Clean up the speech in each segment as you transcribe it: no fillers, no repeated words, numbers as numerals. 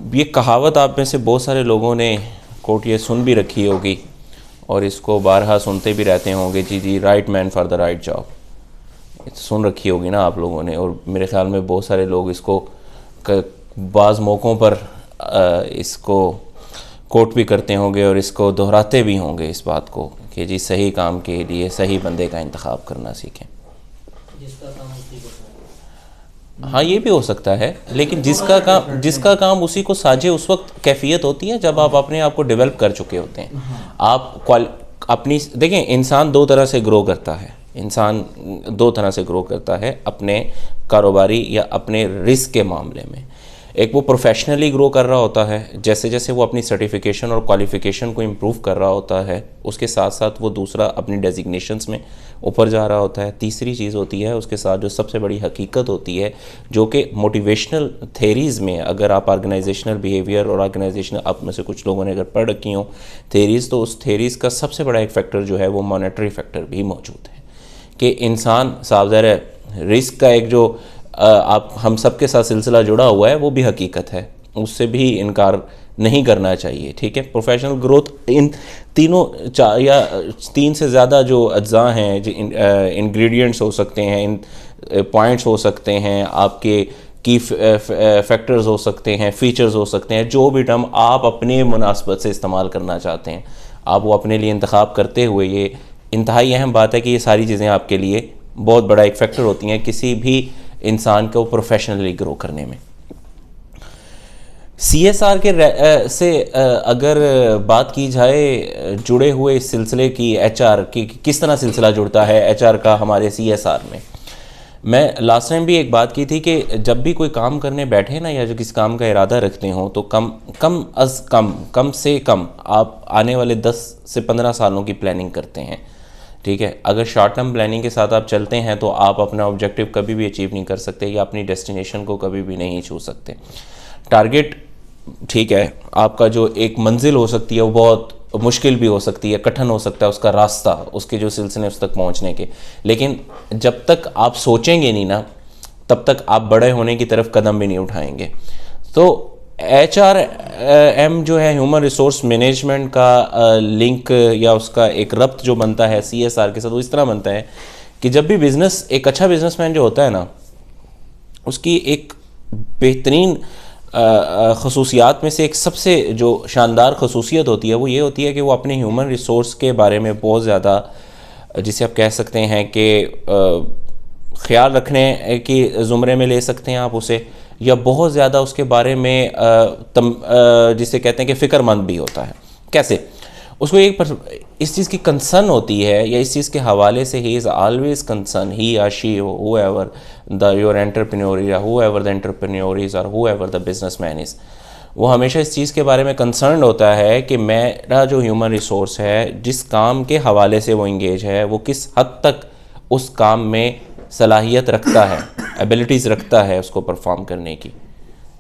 ये कहावत आप में से बहुत सारे लोगों ने कोट ये सुन भी रखी होगी और इसको बारहा सुनते भी रहते होंगे, जी जी, right man for the right job. सुन रखी होगी ना आप लोगों ने, और मेरे ख्याल में बहुत सारे लोग इसको बाज़ मौक़ों पर इसको कोट भी करते होंगे और इसको दोहराते भी होंगे इस बात को कि जी सही काम के लिए सही बंदे का इंतखाब करना सीखें। हाँ, ये भी हो सकता है, लेकिन जिसका काम उसी को साझे उस वक्त कैफियत होती है जब आप अपने आप को डेवलप कर चुके होते हैं। आप अपनी देखें, इंसान दो तरह से ग्रो करता है, अपने कारोबारी या अपने रिस्क के मामले में। एक वो प्रोफेशनली ग्रो कर रहा होता है, जैसे जैसे वो अपनी सर्टिफिकेशन और क्वालिफ़िकेशन को इम्प्रूव कर रहा होता है, उसके साथ साथ वो दूसरा अपनी डेजिग्नेशंस में ऊपर जा रहा होता है। तीसरी चीज़ होती है उसके साथ जो सबसे बड़ी हकीकत होती है, जो कि मोटिवेशनल थेरीज़ में, अगर आप ऑर्गेनाइजेशनल बिहेवियर और ऑर्गेनाइजेशनल, आप में से कुछ लोगों ने अगर पढ़ रखी हों थेरीज़, तो उस थेरीज़ का सबसे बड़ा एक फैक्टर जो है वो मॉनेटरी फैक्टर भी मौजूद है कि इंसान साफ ज़ाहिर है रिस्क का एक जो आप हम सब के साथ सिलसिला जुड़ा हुआ है वो भी हकीकत है, उससे भी इनकार नहीं करना चाहिए। ठीक है, प्रोफेशनल ग्रोथ इन तीनों या तीन से ज़्यादा जो अज्जा हैं, जो इंग्रेडिएंट्स हो सकते हैं, इन पॉइंट्स हो सकते हैं, आपके की फैक्टर्स हो सकते हैं, फीचर्स हो सकते हैं, जो भी टर्म आप अपने मुनासबत से इस्तेमाल करना चाहते हैं, आप वो अपने लिए इंतखाब करते हुए, ये इंतहाई अहम बात है कि ये सारी चीज़ें आपके लिए बहुत बड़ा एक फैक्टर होती हैं किसी भी इंसान को प्रोफेशनली ग्रो करने में। CSR के से अगर बात की जाए जुड़े हुए इस सिलसिले की, HR की किस तरह सिलसिला जुड़ता है HR का हमारे CSR में, मैं लास्ट टाइम भी एक बात की थी कि जब भी कोई काम करने बैठे ना, या जो किसी काम का इरादा रखते हो, तो कम से कम आप आने वाले 10 से 15 सालों की प्लानिंग करते हैं। ठीक है, अगर शॉर्ट टर्म प्लानिंग के साथ आप चलते हैं तो आप अपना ऑब्जेक्टिव कभी भी अचीव नहीं कर सकते या अपनी डेस्टिनेशन को कभी भी नहीं छू सकते। टारगेट, ठीक है, आपका जो एक मंजिल हो सकती है वो बहुत मुश्किल भी हो सकती है, कठिन हो सकता है उसका रास्ता, उसके जो सिलसिले उस तक पहुंचने के, लेकिन जब तक आप सोचेंगे नहीं ना, तब तक आप बड़े होने की तरफ कदम भी नहीं उठाएंगे। तो HRM जो है, ह्यूमन रिसोर्स मैनेजमेंट का लिंक या उसका एक रब्त जो बनता है CSR के साथ, वो इस तरह बनता है कि जब भी एक अच्छा बिजनेसमैन जो होता है ना, उसकी एक बेहतरीन खसूसियात में से एक सबसे जो शानदार खसूसियत होती है वो ये होती है कि वो अपने ह्यूमन रिसोर्स के बारे में बहुत ज़्यादा, जिसे आप कह सकते हैं कि ख्याल रखने की ज़ुमरे में ले सकते हैं आप उसे, या बहुत ज़्यादा उसके बारे में जिसे कहते हैं कि फ़िक्रमंद भी होता है। कैसे? उसको इस चीज़ की कंसर्न होती है, या इस चीज़ के हवाले से ही इज़ ऑलवेज कंसर्न, ही या शी, whoever योर एंटरप्रेन्योर या whoever द एंटरप्रेन्योर इज़ और whoever द बिजनेसमैन इज़, वो हमेशा इस चीज़ के बारे में कंसर्न होता है कि मेरा जो ह्यूमन रिसोर्स है, जिस काम के हवाले से वो इंगेज है, वो किस हद तक उस काम में सलाहियत रखता है, एबिलिटीज़ रखता है उसको परफॉर्म करने की।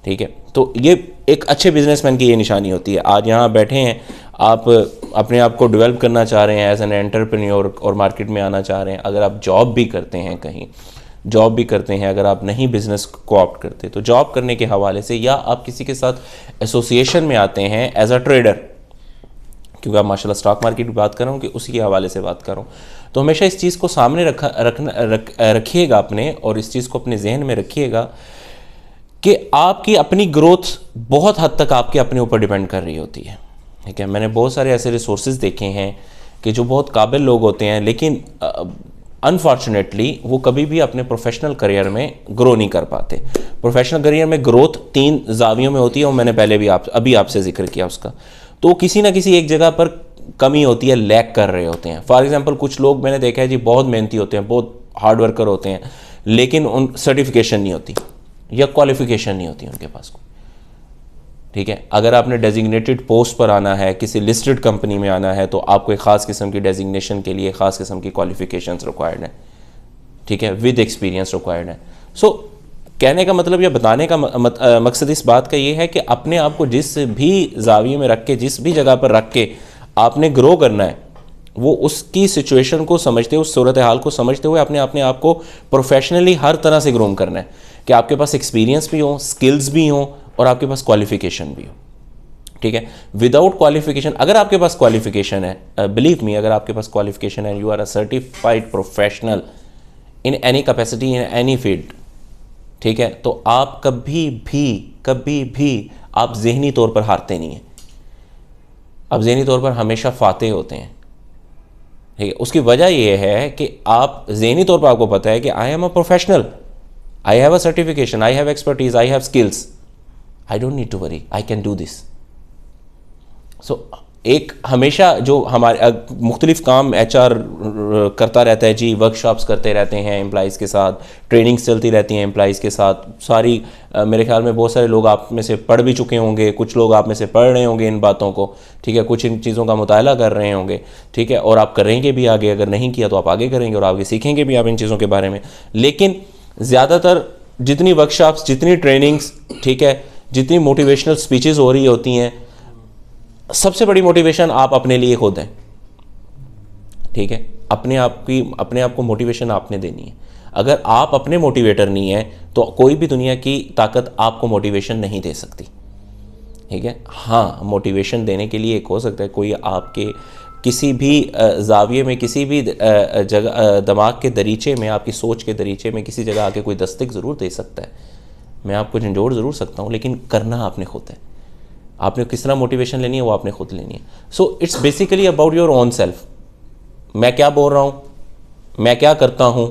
ठीक है, तो ये एक अच्छे बिजनेसमैन की ये निशानी होती है। आज यहाँ बैठे हैं, आप अपने आप को डेवलप करना चाह रहे हैं एज एन एंटरप्रेन्योर और मार्केट में आना चाह रहे हैं, अगर आप जॉब भी करते हैं, कहीं जॉब भी करते हैं, अगर आप नहीं बिज़नेस को ऑप्ट करते, तो जॉब करने के हवाले से, या आप किसी के साथ एसोसिएशन में आते हैं एज अ ट्रेडर, क्योंकि आप माशाल्लाह स्टॉक मार्केट की बात कर रहा हूँ कि उसी के हवाले से बात कर रहा हूँ, तो हमेशा इस चीज़ को सामने रखिएगा अपने, और इस चीज़ को अपने जहन में रखिएगा कि आपकी अपनी ग्रोथ बहुत हद तक आपके अपने ऊपर डिपेंड कर रही होती है। ठीक है, मैंने बहुत सारे ऐसे रिसोर्सेज देखे हैं कि जो बहुत काबिल लोग होते हैं, लेकिन अनफॉर्चुनेटली वो कभी भी अपने प्रोफेशनल करियर में ग्रो नहीं कर पाते। प्रोफेशनल करियर में ग्रोथ 3 जावियों में होती है, और मैंने पहले भी अभी आपसे जिक्र किया उसका। तो किसी ना किसी एक जगह पर कमी होती है, लैक कर रहे होते हैं। फॉर एग्जांपल, कुछ लोग मैंने देखा है जी बहुत मेहनती होते हैं, बहुत हार्ड वर्कर होते हैं, लेकिन उन सर्टिफिकेशन नहीं होती या क्वालिफिकेशन नहीं होती उनके पास। ठीक है, अगर आपने डेजिग्नेटेड पोस्ट पर आना है, किसी लिस्टेड कंपनी में आना है, तो आपको एक ख़ास किस्म की डेजिग्नेशन के लिए ख़ास किस्म की क्वालिफिकेशंस रिक्वायर्ड है। ठीक है, विद एक्सपीरियंस रिक्वायर्ड है। सो कहने का मतलब या बताने का मकसद इस बात का ये है कि अपने आप को जिस भी जाविये में रख के, जिस भी जगह पर रख के आपने ग्रो करना है, वो उसकी सिचुएशन को समझते हुए, उस सूरत हाल को समझते हुए अपने आप को प्रोफेशनली हर तरह से ग्रूम करना है कि आपके पास एक्सपीरियंस भी हो, स्किल्स भी हों, और आपके पास क्वालिफिकेशन भी हो, ठीक है। विदाउट क्वालिफिकेशन, अगर आपके पास क्वालिफिकेशन है, बिलीव मी, अगर आपके पास क्वालिफिकेशन है, you are a certified professional in any capacity in any field, ठीक है, तो आप कभी भी आप ज़हनी तौर पर हारते नहीं हैं, आप ज़हनी तौर पर हमेशा फाते होते हैं, ठीक है। उसकी वजह यह है कि आप ज़हनी तौर पर आपको पता है कि I am a professional, I have a certification, I have expertise, I have skills, I don't need to worry, I can do this. So एक हमेशा जो हमारे मुख्तलिफ काम एचआर करता रहता है जी, वर्कशॉप्स करते रहते हैं एम्प्लॉइज़ के साथ, ट्रेनिंग्स चलती रहती हैं एम्प्लॉइज़ के साथ, सारी मेरे ख्याल में बहुत सारे लोग आप में से पढ़ भी चुके होंगे, कुछ लोग आप में से पढ़ रहे होंगे इन बातों को, ठीक है, कुछ इन चीज़ों का मुताला कर रहे होंगे, ठीक है, और आप करेंगे भी आगे, अगर नहीं किया तो आप आगे करेंगे और आगे सीखेंगे भी आप इन चीज़ों के बारे में। लेकिन ज़्यादातर जितनी वर्कशॉप्स, जितनी ट्रेनिंग्स, ठीक है, जितनी मोटिवेशनल स्पीचेज़ हो रही होती हैं, सबसे बड़ी मोटिवेशन आप अपने लिए खुद हैं, ठीक है। अपने आप को मोटिवेशन आपने देनी है। अगर आप अपने मोटिवेटर नहीं हैं तो कोई भी दुनिया की ताकत आपको मोटिवेशन नहीं दे सकती, ठीक है। हाँ, मोटिवेशन देने के लिए एक हो सकता है कोई आपके किसी भी जाविये में, किसी भी जगह, दिमाग के दरीचे में, आपकी सोच के दरीचे में किसी जगह आके कोई दस्तक ज़रूर दे सकता है, मैं आपको झंझोड़ ज़रूर सकता हूँ, लेकिन करना आपने खुद है। आपने किस तरह मोटिवेशन लेनी है वो आपने खुद लेनी है। So it's basically about your own self. मैं क्या बोल रहा हूँ, मैं क्या करता हूँ,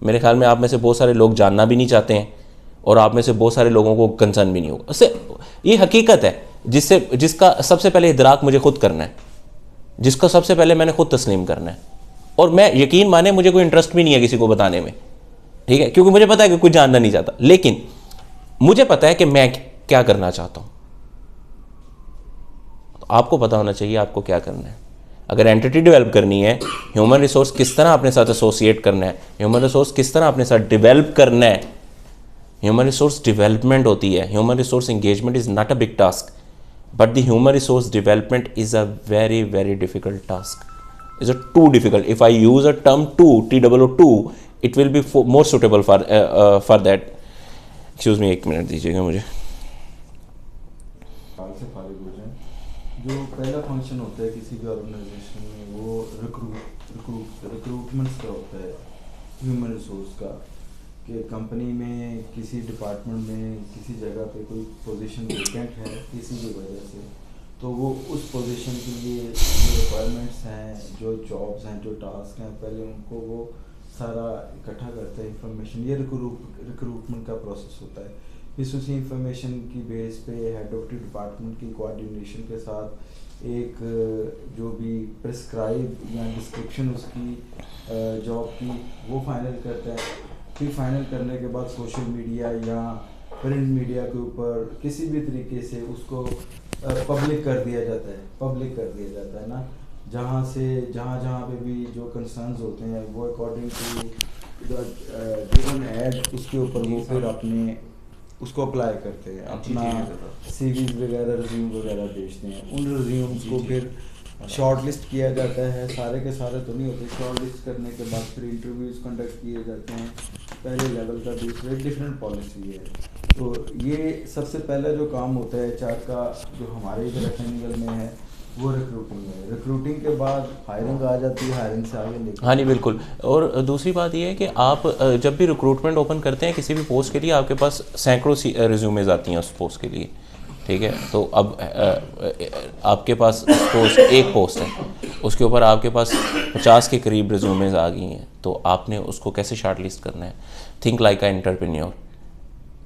मेरे ख्याल में आप में से बहुत सारे लोग जानना भी नहीं चाहते हैं और आप में से बहुत सारे लोगों को कंसर्न भी नहीं होगा उससे। ये हकीकत है जिसका सबसे पहले इदराक मुझे खुद करना है, जिसका सबसे पहले मैंने खुद तस्लीम करना है। और मैं, यकीन माने, मुझे कोई इंटरेस्ट भी नहीं है किसी को बताने में, ठीक है, क्योंकि मुझे पता है कि कुछ जानना नहीं चाहता, लेकिन मुझे पता है कि मैं क्या करना चाहता हूँ। आपको पता होना चाहिए आपको क्या करना है। अगर एंटिटी डेवलप करनी है, ह्यूमन रिसोर्स किस तरह अपने साथ एसोसिएट करना है, ह्यूमन रिसोर्स किस तरह अपने साथ डेवलप करना है, ह्यूमन रिसोर्स डेवलपमेंट होती है। Human resource engagement is not a big task, but the human resource development is a very very difficult task, is a too difficult. If I use a term TOO, it will be more suitable for that. Excuse me, एक minute दीजिएगा मुझे। जो पहला function होता है किसी भी organisation में, वो रिक्रूटमेंट का होता है, ह्यूमन रिसोर्स का, कि कंपनी में किसी डिपार्टमेंट में किसी जगह पे कोई पोजीशन वेकेंट है किसी भी वजह से, तो वो उस पोजीशन के लिए जो रिक्वायरमेंट्स हैं, जो जॉब्स हैं, जो टास्क हैं, पहले उनको वो सारा इकट्ठा करते हैं इंफॉर्मेशन। ये रिक्रूटमेंट का प्रोसेस होता है। इस उसी इंफॉर्मेशन की बेस पे हेड ऑफ द डिपार्टमेंट की कोऑर्डिनेशन के साथ एक जो भी प्रिस्क्राइब या डिस्क्रिप्शन उसकी जॉब की वो फाइनल करता है। फिर फाइनल करने के बाद सोशल मीडिया या प्रिंट मीडिया के ऊपर किसी भी तरीके से उसको पब्लिक कर दिया जाता है ना, जहाँ पे भी जो कंसर्न्स होते हैं वो अकॉर्डिंग टू गिवन ऐड उसके ऊपर वो फिर अपने उसको अप्लाई करते हैं, अपना सीवीज वगैरह, रिज्यूम वगैरह भेजते हैं। उन रिज्यूम्स को फिर शॉर्ट लिस्ट किया जाता है, सारे के सारे तो नहीं होते। शॉर्ट लिस्ट करने के बाद फिर इंटरव्यूज़ कंडक्ट किए जाते हैं, पहले लेवल का, दूसरे, डिफरेंट पॉलिसी है। तो ये सबसे पहला जो काम होता है एचआर का, जो हमारे इधर टेक्निकल में है, वो रिक्रूटिंग है। रिक्रूटिंग के बाद हायरिंग आ जाती है, हायरिंग से आगे लेकर। हाँ जी, बिल्कुल। और दूसरी बात ये है कि आप जब भी रिक्रूटमेंट ओपन करते हैं किसी भी पोस्ट के लिए, आपके पास सैकड़ों रिज्यूमेज आती हैं उस पोस्ट के लिए, ठीक है। तो अब आपके पास पोस्ट, एक पोस्ट है, उसके ऊपर आपके पास 50 के करीब रिज्यूमेज आ गई हैं, तो आपने उसको कैसे शॉर्ट लिस्ट करना है। थिंक लाइक अ एंटरप्रेन्योर,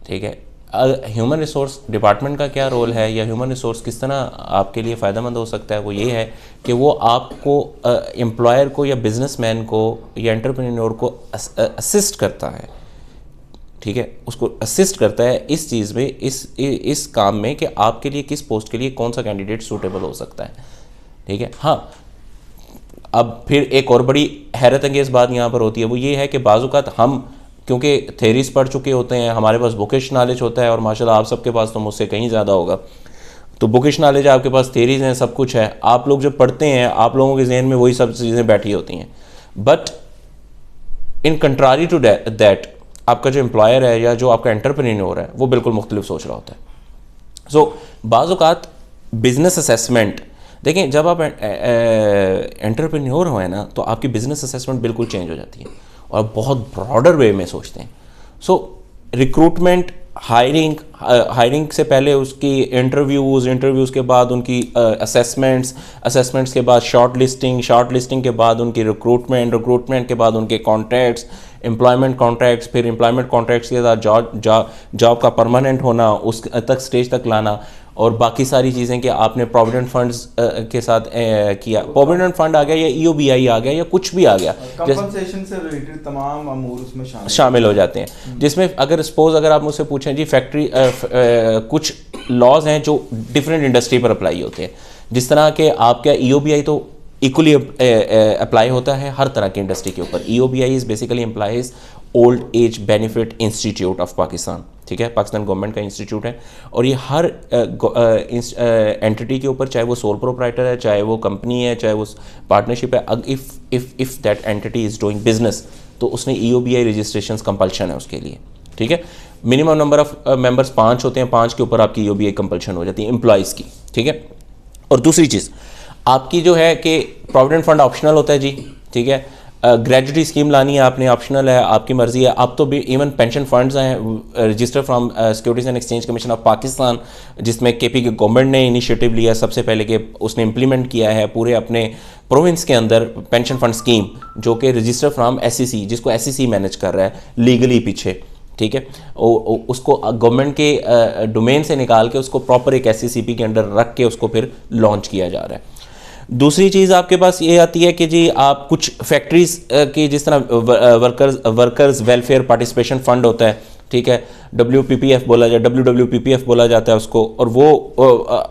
ठीक है। ह्यूमन रिसोर्स डिपार्टमेंट का क्या रोल है, या ह्यूमन रिसोर्स किस तरह आपके लिए फ़ायदेमंद हो सकता है, वो ये है कि वो आपको, एम्प्लॉयर को या बिजनेसमैन को या एंटरप्रेन्योर को असिस्ट करता है, ठीक है, उसको असिस्ट करता है इस चीज़ में, इस काम में, कि आपके लिए किस पोस्ट के लिए कौन सा कैंडिडेट सूटेबल हो सकता है, ठीक है। हाँ, अब फिर एक और बड़ी हैरत अंगेज़ बात यहाँ पर होती है, वो ये है कि बाज़-औक़ात हम क्योंकि थेरीज पढ़ चुके होते हैं, हमारे पास बुकिश नॉलेज होता है, और माशाल्लाह आप सबके पास तो मुझसे कहीं ज़्यादा होगा, तो बुकिश नॉलेज है, आपके पास थेरीज हैं, सब कुछ है। आप लोग जब पढ़ते हैं, आप लोगों के जहन में वही सब चीज़ें बैठी होती हैं, but in contrary to that आपका जो एम्प्लॉयर है या जो आपका एंटरप्रेन्योर है, वो बिल्कुल मुख्तलिफ सोच रहा होता है, सो बाज़ औक़ात बिज़नेस असेसमेंट देखें, जब आप एंटरप्रेन्योर हो ना तो आपकी बिज़नेस असेसमेंट बिल्कुल चेंज हो जाती है और बहुत ब्रॉडर वे में सोचते हैं। सो रिक्रूटमेंट, हायरिंग से पहले उसकी इंटरव्यूज़ के बाद उनकी असेसमेंट्स के बाद शॉर्ट लिस्टिंग के बाद उनकी रिक्रूटमेंट के बाद उनके कॉन्ट्रैक्ट्स, एम्प्लॉयमेंट कॉन्ट्रैक्ट्स, फिर एम्प्लॉयमेंट कॉन्ट्रैक्ट्स के साथ जॉब का परमानेंट होना, उस तक स्टेज तक लाना, और बाकी सारी चीज़ें कि आपने प्रोविडेंट फंड्स के साथ किया, प्रोविडेंट फंड आ गया या ईओबीआई आ गया या कुछ भी आ गया, कंपनसेशन से रिलेटेड तमाम अमूर उसमें शामिल हो जाते हैं। जिसमें अगर आप मुझसे पूछें जी फैक्ट्री कुछ लॉज हैं जो डिफरेंट इंडस्ट्री पर अप्लाई होते हैं, जिस तरह के आपका ईओबीआई तो इक्वली अप्लाई होता है हर तरह की इंडस्ट्री के ऊपर। EOBI is basically employees old age benefit institute of Pakistan, ठीक है, पाकिस्तान गवर्नमेंट का इंस्टीट्यूट है, और ये हर एंटिटी के ऊपर, चाहे वो सोल प्रोप्राइटर है, चाहे वो कंपनी है, चाहे वो पार्टनरशिप है, if that entity is doing business, तो उसने ईओबीआई रजिस्ट्रेशन कंपल्शन है उसके लिए, ठीक है। मिनिमम नंबर ऑफ मेंबर्स 5 होते हैं, 5 के ऊपर आपकी ईओबीआई कंपल्शन हो जाती है एम्प्लॉइज़ की, ठीक है। और दूसरी चीज़ आपकी जो है कि प्रोविडेंट फंड ऑप्शनल होता है जी, ठीक है। ग्रेजुटी स्कीम लानी है आपने, ऑप्शनल है, आपकी मर्ज़ी है। अब तो भी इवन पेंशन फंड्स हैं register from securities and exchange commission of Pakistan, जिसमें केपी के गवर्नमेंट ने इनिशिएटिव लिया सबसे पहले कि उसने इम्प्लीमेंट किया है पूरे अपने प्रोविंस के अंदर पेंशन फंड स्कीम, जो कि रजिस्टर फ्रॉम एसईसी, जिसको एसईसी मैनेज कर रहा है लीगली पीछे, ठीक है। उसको गवर्नमेंट के डोमेन से निकाल के उसको प्रॉपर एक एसईसीपी के अंडर रख के उसको फिर लॉन्च किया जा रहा है। दूसरी चीज़ आपके पास ये आती है कि जी आप कुछ फैक्ट्रीज़ की, जिस तरह वर्कर्स वेलफेयर पार्टिसिपेशन फ़ंड होता है, ठीक है, WPPF बोला जाता है उसको, और वो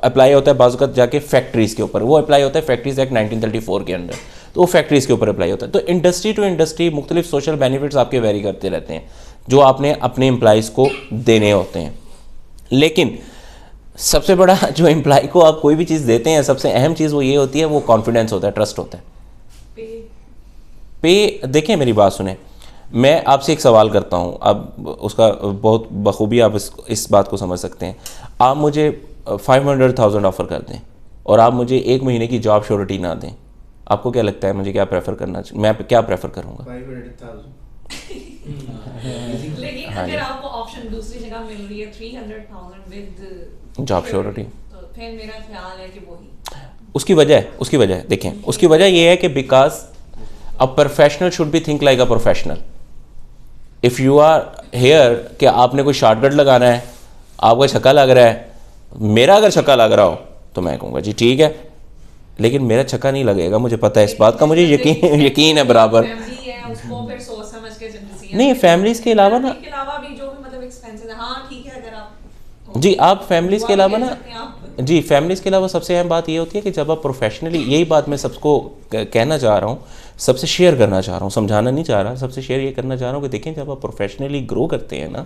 अप्लाई होता है बाज़ जाके फैक्ट्रीज़ के ऊपर, वो अप्लाई होता है फैक्ट्रीज़ एक्ट 1934 के अंडर, तो वो फैक्ट्रीज़ के ऊपर अप्लाई होता है। तो इंडस्ट्री टू इंडस्ट्री मुख्तलिफ सोशल बेनिफिट्स आपके वेरी करते रहते हैं जो आपने अपने एम्प्लॉइज़ को देने होते हैं। लेकिन सबसे बड़ा जो एम्प्लॉय को आप कोई भी चीज़ देते हैं, सबसे अहम चीज़ वो ये होती है, वो कॉन्फिडेंस होता है, ट्रस्ट होता है। पे देखें, मेरी बात सुने, मैं आपसे एक सवाल करता हूँ, अब उसका बहुत बखूबी आप इस बात को समझ सकते हैं। आप मुझे 500,000 ऑफ़र कर दें और आप मुझे 1 महीने की जॉब श्योरिटी ना दें, आपको क्या लगता है मुझे क्या प्रेफर करना चाहिए? मैं क्या प्रेफर करूँगा? 500,000 लेकिन अगर आपको ऑप्शन दूसरी जगह मिल रही है 300,000 विद जॉब श्योरिटी, तो फिर मेरा ख्याल है कि वही उसकी वजह देखें, उसकी वजह ये है कि because a professional should be think like a professional. If you are here कि आपने कोई शॉर्टकट लगाना है, आपका छक्का लग रहा है, मेरा अगर छक्का लग रहा हो तो मैं कहूँगा जी ठीक है, लेकिन मेरा छक्का नहीं लगेगा, मुझे पता है इस बात का, मुझे यकीन है बराबर। नहीं, फैमिलीज़ के अलावा ना भी जो भी मतलब एक्सपेंसेस है, हाँ ठीक है, अगर आप जी आप फैमिलीज़ के अलावा ना जी फैमिलीज़ के अलावा सबसे अहम बात ये होती है कि जब आप प्रोफेशनली, यही बात मैं सबको कहना चाह रहा हूँ, सबसे शेयर करना चाह रहा हूँ, समझाना नहीं चाह रहा, सबसे शेयर ये करना चाह रहा हूँ कि देखें, जब आप प्रोफेशनली ग्रो करते हैं ना,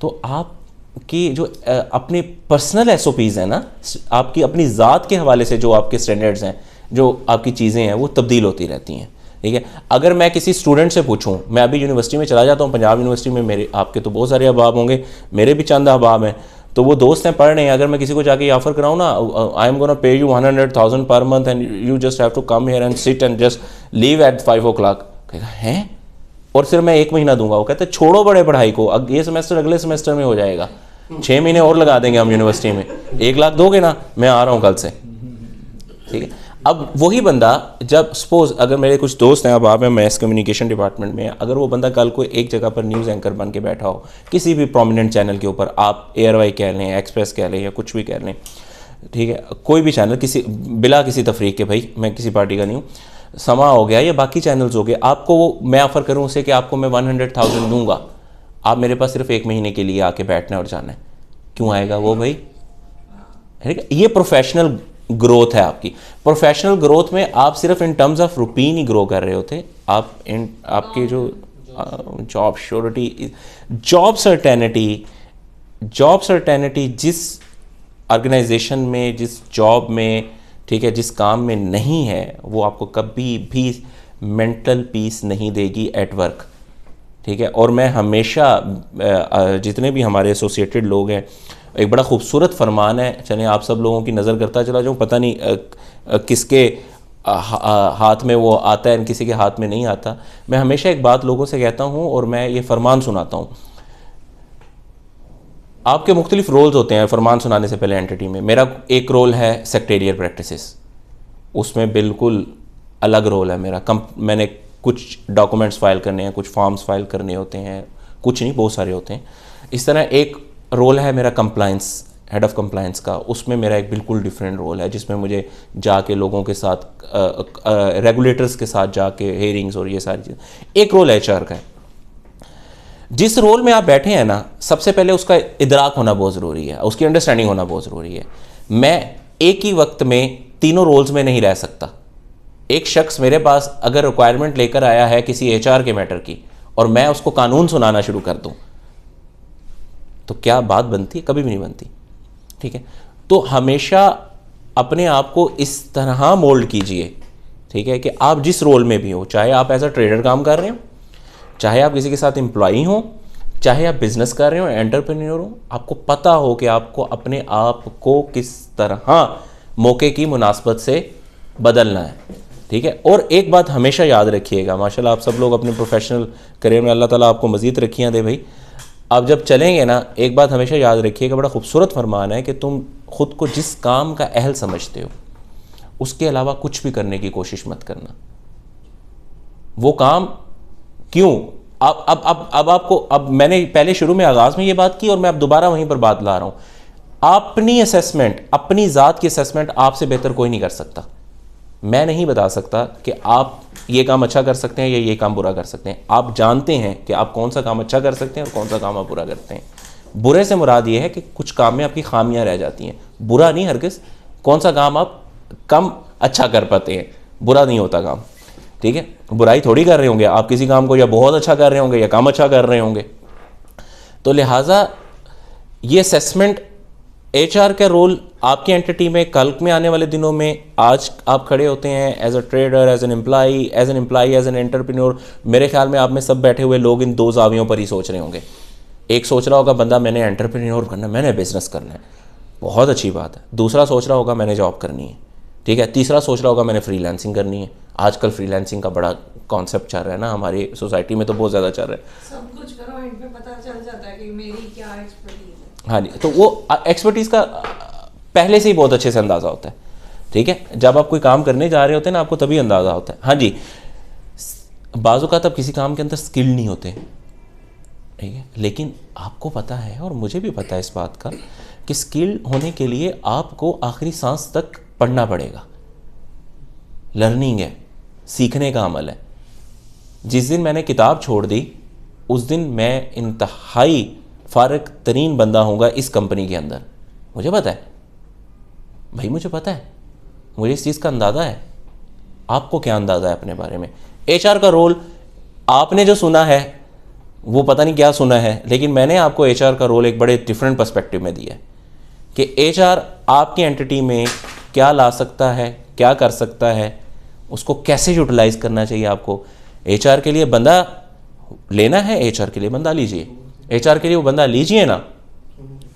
तो आपकी जो अपने पर्सनल SOPs हैं ना, आपकी अपनी ज़ात के हवाले से जो आपके स्टैंडर्ड्स हैं, जो आपकी चीज़ें हैं, वो तब्दील होती रहती हैं, ठीक है। अगर मैं किसी स्टूडेंट से पूछूं, मैं अभी यूनिवर्सिटी में चला जाता हूं, पंजाब यूनिवर्सिटी में, मेरे आपके तो बहुत सारे अहबाब होंगे, मेरे भी चंद अहबाब हैं, तो वो दोस्त हैं, पढ़ रहे हैं, अगर मैं किसी को जाके ऑफर कराऊं ना, I am gonna pay you 100,000 per month and you just have to come here and sit and just leave at 5 o'clock, कहेगा हैं, और सिर्फ मैं 1 महीना दूंगा। वो कहते हैं छोड़ो बड़े पढ़ाई को, ये सेमेस्टर अगले सेमेस्टर में हो जाएगा, 6 महीने और लगा देंगे हम यूनिवर्सिटी में, 1 लाख दोगे ना, मैं आ रहा हूँ कल से, ठीक है। अब वही बंदा, जब सपोज अगर मेरे कुछ दोस्त हैं, अब आप हैं मैस कम्युनिकेशन डिपार्टमेंट में, अगर वो बंदा कल को एक जगह पर न्यूज़ एंकर बन के बैठा हो किसी भी प्रोमिनेंट चैनल के ऊपर, आप एयरवाई कह लें, एक्सप्रेस कह लें, या कुछ भी कह लें, ठीक है, कोई भी चैनल, किसी बिला किसी तफरीक के, भाई मैं किसी पार्टी का नहीं हूँ, समा हो गया या बाकी चैनल्स हो गए, आपको वो मैं ऑफ़र करूँ उसे कि आपको मैं 100,000 दूंगा, आप मेरे पास सिर्फ 1 महीने के लिए आके बैठना और जाना है, क्यों आएगा वो भाई? ये प्रोफेशनल ग्रोथ है आपकी। प्रोफेशनल ग्रोथ में आप सिर्फ इन टर्म्स ऑफ रुपी नहीं ग्रो कर रहे होते, आप इन आपके जो जॉब श्योरिटी, जॉब सर्टेनिटी जिस ऑर्गेनाइजेशन में, जिस जॉब में, ठीक है, जिस काम में नहीं है, वो आपको कभी भी मेंटल पीस नहीं देगी एट वर्क, ठीक है। और मैं हमेशा जितने भी हमारे एसोसिएटेड लोग हैं एक बड़ा खूबसूरत फरमान है, चलें आप सब लोगों की नज़र करता चला जाऊँ, पता नहीं किसके हाथ में वो आता है, किसी के हाथ में नहीं आता। मैं हमेशा एक बात लोगों से कहता हूँ और मैं ये फरमान सुनाता हूँ। आपके मुख्तलिफ रोल्स होते हैं फरमान सुनाने से पहले एंटिटी में। मेरा एक रोल है सेक्रेटरियल प्रैक्टिसेस, उसमें बिल्कुल अलग रोल है मेरा। मैंने कुछ डॉक्यूमेंट्स फाइल करने हैं, कुछ फॉर्म्स फाइल करने होते हैं, कुछ नहीं बहुत सारे होते हैं। इस तरह एक रोल है मेरा कंप्लाइंस, हेड ऑफ़ कंप्लाइंस का, उसमें मेरा एक बिल्कुल डिफरेंट रोल है, जिसमें मुझे जाके लोगों के साथ रेगुलेटर्स के साथ जाके हेयरिंग्स और ये सारी चीज़। एक रोल एचआर का है। जिस रोल में आप बैठे हैं ना, सबसे पहले उसका इदराक होना बहुत ज़रूरी है, उसकी अंडरस्टैंडिंग होना बहुत ज़रूरी है। मैं एक ही वक्त में तीनों रोल्स में नहीं रह सकता। एक शख्स मेरे पास अगर रिक्वायरमेंट लेकर आया है किसी एचआर के मैटर की और मैं उसको कानून सुनाना शुरू कर दूं, तो क्या बात बनती है? कभी भी नहीं बनती। ठीक है, तो हमेशा अपने आप को इस तरह मोल्ड कीजिए, ठीक है, कि आप जिस रोल में भी हो, चाहे आप एज अ ट्रेडर काम कर रहे हो, चाहे आप किसी के साथ एम्प्लॉई हो, चाहे आप बिजनेस कर रहे हो, एंटरप्रेन्योर हो, आपको पता हो कि आपको अपने आप को किस तरह मौके की मुनासबत से बदलना है। ठीक है, और एक बात हमेशा याद रखिएगा, माशाल्लाह आप सब लोग अपने प्रोफेशनल करियर में अल्लाह ताला आपको मज़ीद रखियाँ दे भाई। आप जब चलेंगे ना, एक बात हमेशा याद रखिएगा, बड़ा खूबसूरत फरमान है कि तुम खुद को जिस काम का अहल समझते हो उसके अलावा कुछ भी करने की कोशिश मत करना। वो काम क्यों अब आपको, अब मैंने पहले शुरू में आगाज़ में ये बात की और मैं अब दोबारा वहीं पर बात ला रहा हूँ। अपनी असेसमेंट, अपनी ज़ात की असेसमेंट आपसे बेहतर कोई नहीं कर सकता। मैं नहीं बता सकता कि आप ये काम अच्छा कर सकते हैं या ये काम बुरा कर सकते हैं। आप जानते हैं कि आप कौन सा काम अच्छा कर सकते हैं और कौन सा काम आप बुरा करते हैं। बुरे से मुराद ये है कि कुछ काम में आपकी खामियां रह जाती हैं, बुरा नहीं हरगिज़। कौन सा काम आप कम अच्छा कर पाते हैं, बुरा नहीं होता काम। ठीक है, बुराई थोड़ी कर रहे होंगे आप किसी काम को, या बहुत अच्छा कर रहे होंगे या कम अच्छा कर रहे होंगे। तो लिहाजा ये असेसमेंट, एचआर का रोल आपकी एंटिटी में कल में आने वाले दिनों में, आज आप खड़े होते हैं as a trader, as an employee, as an entrepreneur. मेरे ख्याल में आप में सब बैठे हुए लोग इन दो जावियों पर ही सोच रहे होंगे। एक सोच रहा होगा बंदा मैंने एंटरप्रेन्योर करना है, मैंने बिजनेस करना है, बहुत अच्छी बात है। दूसरा सोच रहा होगा मैंने जॉब करनी है। ठीक है, तीसरा सोच रहा होगा मैंने फ्रीलांसिंग करनी है। आजकल फ्रीलांसिंग का बड़ा कॉन्सेप्ट चल रहा है ना, हमारी सोसाइटी में तो बहुत ज़्यादा चल रहा है। सब कुछ करो, इन पे पता चल जाता है कि मेरी क्या एक्सपर्टीज है। हाँ जी, तो वो एक्सपर्टीज़ का पहले से ही बहुत अच्छे से अंदाज़ा होता है। ठीक है, जब आप कोई काम करने जा रहे होते हैं ना, आपको तभी अंदाज़ा होता है। हाँ जी, बाज़ औक़ात आप किसी काम के अंदर स्किल नहीं होते, ठीक है, लेकिन आपको पता है और मुझे भी पता है इस बात का कि स्किल होने के लिए आपको आखिरी सांस तक पढ़ना पड़ेगा। लर्निंग है, सीखने का अमल है। जिस दिन मैंने किताब छोड़ दी उस दिन मैं इंतहाई फ़ारिग तरीन बंदा होऊंगा इस कंपनी के अंदर। मुझे पता है भाई, मुझे पता है, मुझे इस चीज़ का अंदाज़ा है। आपको क्या अंदाज़ा है अपने बारे में? एचआर का रोल आपने जो सुना है वो पता नहीं क्या सुना है, लेकिन मैंने आपको एचआर का रोल एक बड़े डिफरेंट पर्सपेक्टिव में दिया है कि एचआर आपकी एंटिटी में क्या ला सकता है, क्या कर सकता है, उसको कैसे यूटिलाइज़ करना चाहिए आपको। एचआर के लिए बंदा लेना है, एचआर के लिए बंदा लीजिए। एचआर के लिए वो बंदा लीजिए ना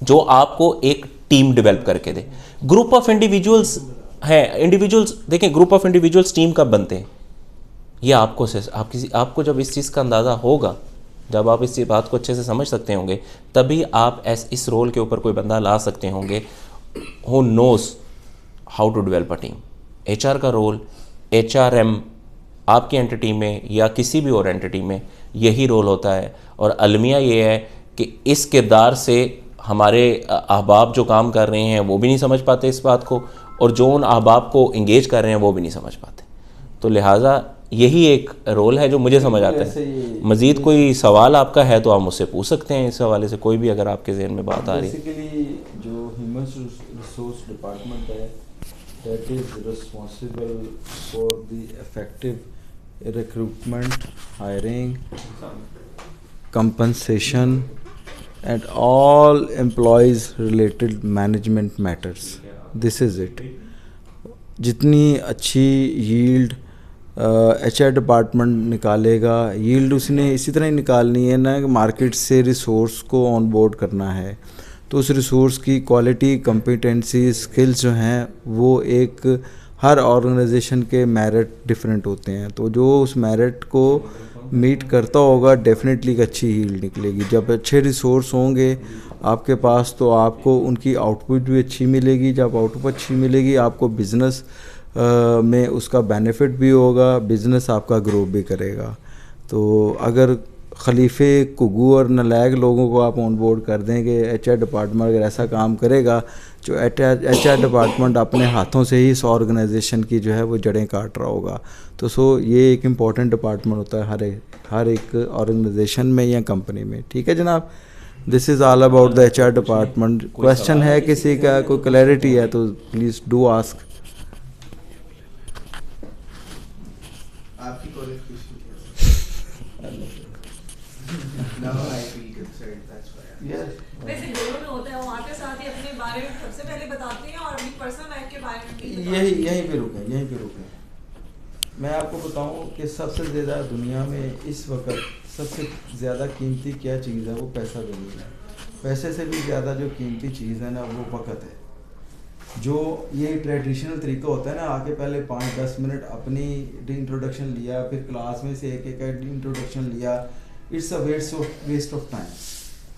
जो आपको एक टीम डेवलप करके दे। ग्रुप ऑफ इंडिविजुअल्स हैं, इंडिविजुअल्स देखें, ग्रुप ऑफ इंडिविजुअल्स टीम कब बनते हैं? ये आपको जब इस चीज़ का अंदाज़ा होगा, जब आप इस बात को अच्छे से समझ सकते होंगे, तभी आप इस रोल के ऊपर कोई बंदा ला सकते होंगे who knows how to develop a team. HR का रोल, एचआरएम आपकी एंटिटी में या किसी भी और एंटिटी में यही रोल होता है। और अलमिया ये है कि इस किरदार से हमारे अहबाब जो काम कर रहे हैं वो भी नहीं समझ पाते इस बात को, और जो उन अहबाब को इंगेज कर रहे हैं वो भी नहीं समझ पाते। तो लिहाजा यही एक रोल है जो मुझे समझ आता है। मज़ीद कोई सवाल आपका है तो आप मुझसे पूछ सकते हैं इस हवाले से, कोई भी अगर आपके जहन में बात आ रही है। बेसिकली जो ह्यूमन रिसोर्स डिपार्टमेंट है, that is responsible for the effective recruitment, hiring, compensation and all employees related management matters. This is it. जितनी अच्छी यील्ड एचआर डिपार्टमेंट निकालेगा, यील्ड उसने इसी तरह ही निकालनी है ना, कि मार्केट से रिसोर्स को ऑन बोर्ड करना है। तो उस रिसोर्स की क्वालिटी, कॉम्पिटेंसी, स्किल्स जो हैं वो एक हर ऑर्गेनाइजेशन के मेरिट डिफरेंट होते हैं, तो जो उस मेरिट को मीट करता होगा डेफिनेटली एक अच्छी हील्ड निकलेगी। जब अच्छे रिसोर्स होंगे आपके पास तो आपको उनकी आउटपुट भी अच्छी मिलेगी। जब आउटपुट अच्छी मिलेगी आपको बिज़नेस में उसका बेनिफिट भी होगा, बिज़नेस आपका ग्रो भी करेगा। तो अगर खलीफे, कुगू और नलायक लोगों को आप ऑन बोर्ड कर दें कि HR डिपार्टमेंट अगर ऐसा काम करेगा, जो HR डिपार्टमेंट अपने हाथों से ही इस ऑर्गेनाइजेशन की जो है वो जड़ें काट रहा होगा। तो ये एक इम्पॉर्टेंट डिपार्टमेंट होता है हर एक ऑर्गेनाइजेशन में या कंपनी में। ठीक है जनाब, this is all about the HR department. Question है किसी का, कोई क्लैरिटी है तो प्लीज़ डू आस्क। आपकी क्वालिफिकेशन वैसे दोनों में होता है, वो आते साथ ही अपने बारे में सबसे पहले बताते हैं और अपनी पर्सनल लाइफ के बारे में भी बताते हैं। यहीं पे रुके। मैं आपको बताऊं कि सबसे ज़्यादा दुनिया में इस वक्त सबसे ज़्यादा कीमती क्या चीज़ है, वो पैसा नहीं है। पैसे से भी ज़्यादा जो कीमती चीज़ है ना वो वक्त है। जो ये ट्रेडिशनल तरीका होता है ना, आके पहले 5-10 मिनट अपनी इंट्रोडक्शन लिया, फिर क्लास में से एक इंट्रोडक्शन लिया, it's a waste of time.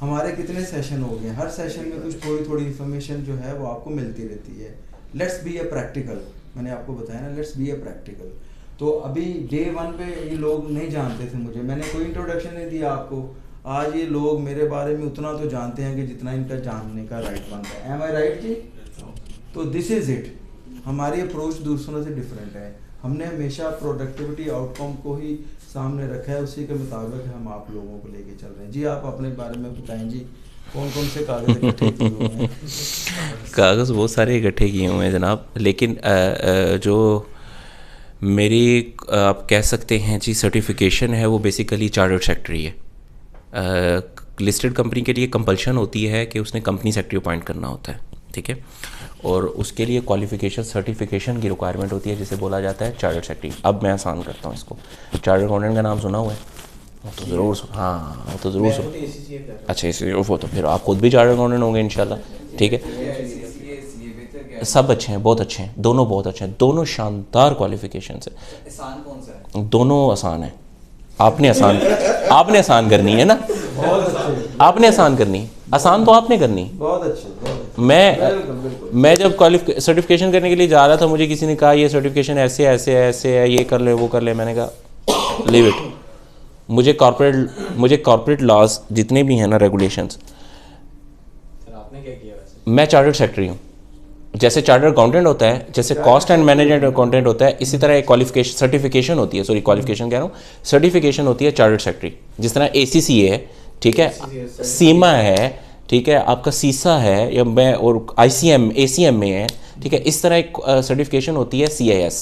हमारे कितने सेशन हो गए, हर सेशन में कुछ थोड़ी इन्फॉर्मेशन जो है वो आपको मिलती रहती है। लेट्स बी अ प्रैक्टिकल, मैंने आपको बताया ना, लेट्स बी अ प्रैक्टिकल। तो अभी डे 1 पे ये लोग नहीं जानते थे मुझे, मैंने कोई इंट्रोडक्शन नहीं दिया आपको। आज ये लोग मेरे बारे में उतना तो जानते हैं कि जितना इनका जानने का राइट बनता है। एम आई राइट जी? तो दिस इज़ इट। हमारी अप्रोच दूसरों से डिफरेंट है। हमने हमेशा प्रोडक्टिविटी आउटकम को ही सामने रखा है, उसी के मुताबिक हम आप लोगों को लेके चल रहे हैं। जी आप अपने बारे में बताएं जी, कौन कौन से कागज़ इकट्ठे किए हुए हैं? कागज़ बहुत सारे इकट्ठे किए हुए हैं जनाब, लेकिन जो मेरी आप कह सकते हैं जी सर्टिफिकेशन है वो बेसिकली चार्टर्ड सेक्रेटरी है। लिस्टेड कंपनी के लिए कंपल्शन होती है कि उसने कंपनी सेक्रेटरी अपॉइंट करना होता है, ठीक है, और उसके लिए क्वालिफिकेशन सर्टिफिकेशन की रिक्वायरमेंट होती है जिसे बोला जाता है चार्टर्ड सेक्रेटरी। अब मैं आसान करता हूँ इसको। चार्टर्ड अकाउंटेंट का नाम सुना हुआ है? वो तो ज़रूर हाँ, वो तो ज़रूर सुना। अच्छा इसी वो तो फिर आप खुद भी चार्टर्ड अकाउंटेंट होंगे इंशाल्लाह, ठीक है। सब अच्छे हैं, बहुत अच्छे हैं, दोनों बहुत अच्छे हैं, दोनों शानदार क्वालिफिकेशन है। आसान कौन सा है? दोनों आसान है। आपने आसान करनी है ना, आपने आसान करनी, आसान तो आपने करनी। बहुत अच्छे। मैं जब सर्टिफिकेशन करने के लिए जा रहा था, मुझे किसी ने कहा ये सर्टिफिकेशन ऐसे है, ये कर ले वो कर ले। मैंने कहा लीव इट। मुझे कॉर्पोरेट लॉज जितने भी हैं ना, रेगुलेशंस। आपने क्या किया वैसे? मैं चार्टर्ड सेक्रेटरी हूँ। जैसे चार्टर्ड अकाउंटेंट होता है, जैसे कॉस्ट एंड मैनेजमेंट अकाउंटेंट होता है, इसी तरह एक क्वालिफिकेशन सर्टिफिकेशन होती है, सॉरी क्वालिफिकेशन कह रहा हूँ, सर्टिफिकेशन होती है चार्टर्ड सेक्रेटरी। जिस तरह ACCA है, ठीक है, सीमा है, ठीक है, आपका सीसा है, या मैं और ACM में है, ठीक है, इस तरह एक सर्टिफिकेशन होती है CIS,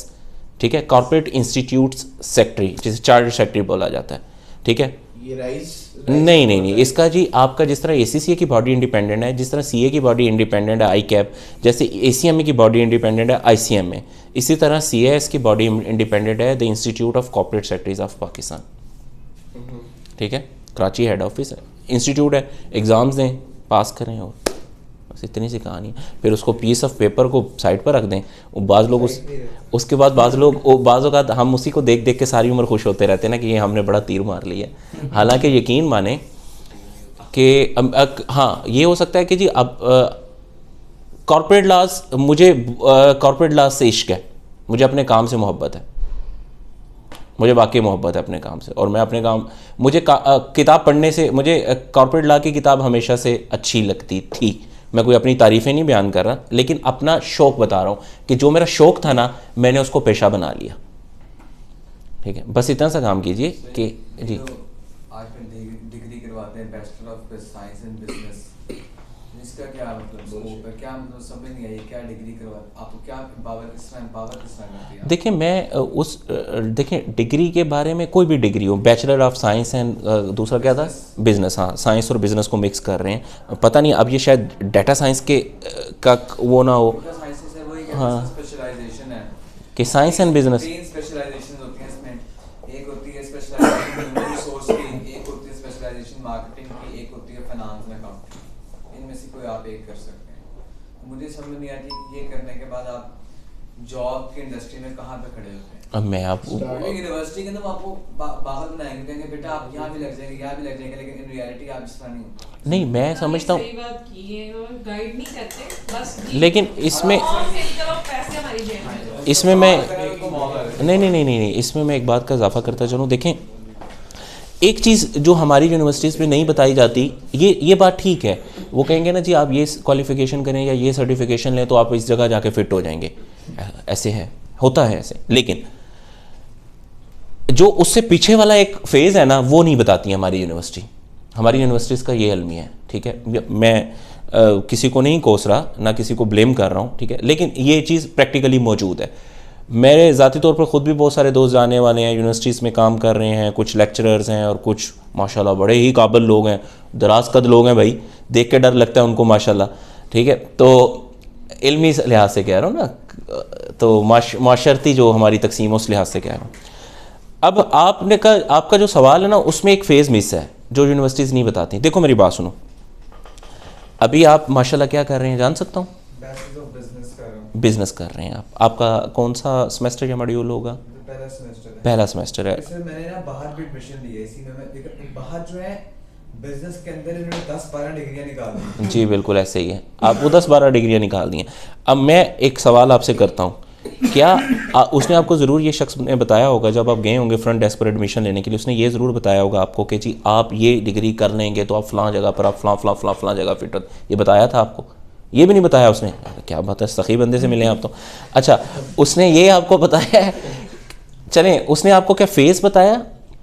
ठीक है, कॉर्पोरेट इंस्टीट्यूट्स सेक्रेटरी, जिसे चार्टर्ड सेक्रेटरी बोला जाता है, ठीक है। ये राइस नहीं, इसका जी आपका जिस तरह ACCA की बॉडी इंडिपेंडेंट है, जिस तरह CA की बॉडी इंडिपेंडेंट है ICAP, जैसे ACMA की बॉडी इंडिपेंडेंट है ICM में, इसी तरह CIS की बॉडी इंडिपेंडेंट है the institute of corporate secretaries of Pakistan, ठीक है, कराची हेड ऑफिस है, इंस्टीट्यूट है, एग्ज़ाम्स दें, पास करें, और बस इतनी सी कहानी है। फिर उसको पीस ऑफ पेपर को साइड पर रख दें। बाज़ लोग उसके बाद बाज़ औक़ात हम उसी को देख देख के सारी उम्र खुश होते रहते हैं ना कि ये हमने बड़ा तीर मार लिया। हालांकि यकीन माने कि हाँ, ये हो सकता है कि जी अब कॉर्पोरेट लॉज, मुझे कॉर्पोरेट लॉज से इश्क है, मुझे अपने काम से मोहब्बत है, मुझे वाकई मोहब्बत है अपने काम से, और मैं अपने काम, मुझे किताब पढ़ने से, मुझे कॉर्पोरेट लॉ की किताब हमेशा से अच्छी लगती थी। मैं कोई अपनी तारीफ़ें नहीं बयान कर रहा, लेकिन अपना शौक़ बता रहा हूँ कि जो मेरा शौक़ था ना, मैंने उसको पेशा बना लिया, ठीक है। बस इतना सा काम कीजिए कि जी। आजकल डिग्री करवाते हैं, bachelor of science and business, इसका क्या मतलब स्कोप है? क्या मतलब समझ नहीं आई, क्या डिग्री करवा, आपको क्या पावर किस तरह करती है? देखिए मैं देखें डिग्री के बारे में, कोई भी डिग्री हो, बैचलर ऑफ साइंस एंड दूसरा क्या था, बिजनेस, हाँ, साइंस और बिजनेस को मिक्स कर रहे हैं। पता नहीं अब ये शायद डाटा साइंस के का वो ना हो, हाँ, स्पेशलाइजेशन है कि साइंस एंड बिजनेस, तीन स्पेशलाइजेशन होती हैं इसमें। एक होती है स्पेशलाइजेशन ह्यूमन रिसोर्स की, एक होती है स्पेशलाइजेशन मार्केटिंग की, एक होती है फाइनेंस में अकाउंटिंग। इनमें से कोई आप समझ नहीं आती ये करने के बाद आप जॉब की इंडस्ट्री में कहाँ पे खड़े होते हैं? अब मैं आपको यूनिवर्सिटी के अंदर आपको बाहर बनाएंगे, कहेंगे बेटा आप यहाँ भी लग जाएंगे, यहाँ भी लग जाएंगे, लेकिन इन रियलिटी आप इस तरह नहीं होते। नहीं, मैं समझता हूँ, सही बात की है, और गाइड नहीं करते बस। लेकिन इसमें पैसे हमारी जेब में। इसमें मैं नहीं, इसमें मैं एक बात का इजाफा करता चलूँ। देखें, एक चीज़ जो हमारी यूनिवर्सिटीज़ में नहीं बताई जाती, ये बात ठीक है, वो कहेंगे ना जी आप ये क्वालिफ़िकेशन करें या ये सर्टिफिकेशन लें तो आप इस जगह जाके फ़िट हो जाएंगे, ऐसे है, होता है ऐसे। लेकिन जो उससे पीछे वाला एक फ़ेज़ है ना, वो नहीं बताती हमारी यूनिवर्सिटी। हमारी यूनिवर्सिटीज़ का ये अलमी है, ठीक है। मैं किसी को नहीं कोस रहा, ना किसी को ब्लेम कर रहा हूँ, ठीक है, लेकिन ये चीज़ प्रैक्टिकली मौजूद है। मेरे ज़ाती तौर पर ख़ुद भी बहुत सारे दोस्त जाने वाले हैं, यूनिवर्सिटीज़ में काम कर रहे हैं, कुछ लेक्चरर्स हैं और कुछ माशाल्लाह बड़े ही काबिल लोग हैं, दराज कद लोग हैं भाई, देख के डर लगता है उनको माशाल्लाह, ठीक है। तो इल्मी लिहाज से कह रहा हूँ ना, तो माशरती जो हमारी तकसीम है उस लिहाज से कह रहा हूँ। अब आपका जो सवाल है ना, उसमें एक फ़ेज़ मिस है जो यूनिवर्सिटीज़ नहीं बताती। देखो मेरी बात सुनो, अभी आप माशाल्लाह क्या कर रहे हैं जान सकता हूँ? बिजनेस कर रहे हैं आप। आपका कौन सा सेमेस्टर या मॉड्यूल होगा? पहला सेमेस्टर है। इसमें मैंने ना बाहर भी एडमिशन लिया, इसी में मैं बाहर जो है बिजनेस के अंदर इन्होंने 10-12 डिग्रियां निकाल दी। जी बिल्कुल ऐसे ही है, आप वो 10-12 डिग्रियां निकाल दी हैं। अब मैं एक सवाल आपसे करता हूँ, क्या उसने आपको ज़रूर, ये शख्स ने बताया होगा जब आप गए होंगे फ्रंट डेस्क पर एडमिशन लेने के लिए, उसने ये ज़रूर बताया होगा आपको कि जी आप ये डिग्री कर लेंगे तो आप फ़लाँ जगह पर आप फ़लाँ जगह फिट हो, ये बताया था आपको? ये भी नहीं बताया उसने? क्या बात है, सखी बंदे से मिले आप तो। अच्छा, उसने ये आपको बताया है, चलें, उसने आपको क्या फ़ेज़ बताया?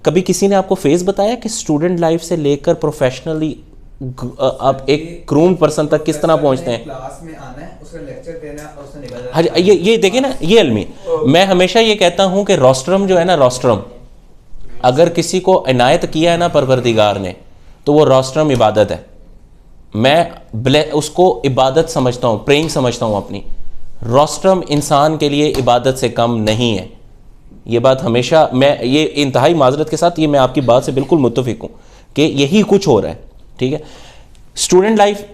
कभी किसी ने आपको फ़ेज़ बताया कि स्टूडेंट लाइफ से लेकर प्रोफेशनली आप एक ग्रूम्ड पर्सन तक किस तरह पहुंचते हैं? क्लास में आना है, उसका लेक्चर देना और उससे निकल जाना। हाँ, ये देखिए ना, ये अलमी। मैं हमेशा ये कहता हूँ कि रोस्ट्रम जो है ना, रोस्ट्रम अगर किसी को इनायत किया है ना परवरदिगार ने, तो वो रोस्ट्रम इबादत है। मैं उसको इबादत समझता हूँ, प्रेइंग समझता हूँ अपनी। रोस्ट्रम इंसान के लिए इबादत से कम नहीं है। ये बात हमेशा, मैं ये इंतहाई माजरत के साथ, ये मैं आपकी बात से बिल्कुल मुत्तफिक हूँ कि यही कुछ हो रहा है, ठीक है। स्टूडेंट लाइफ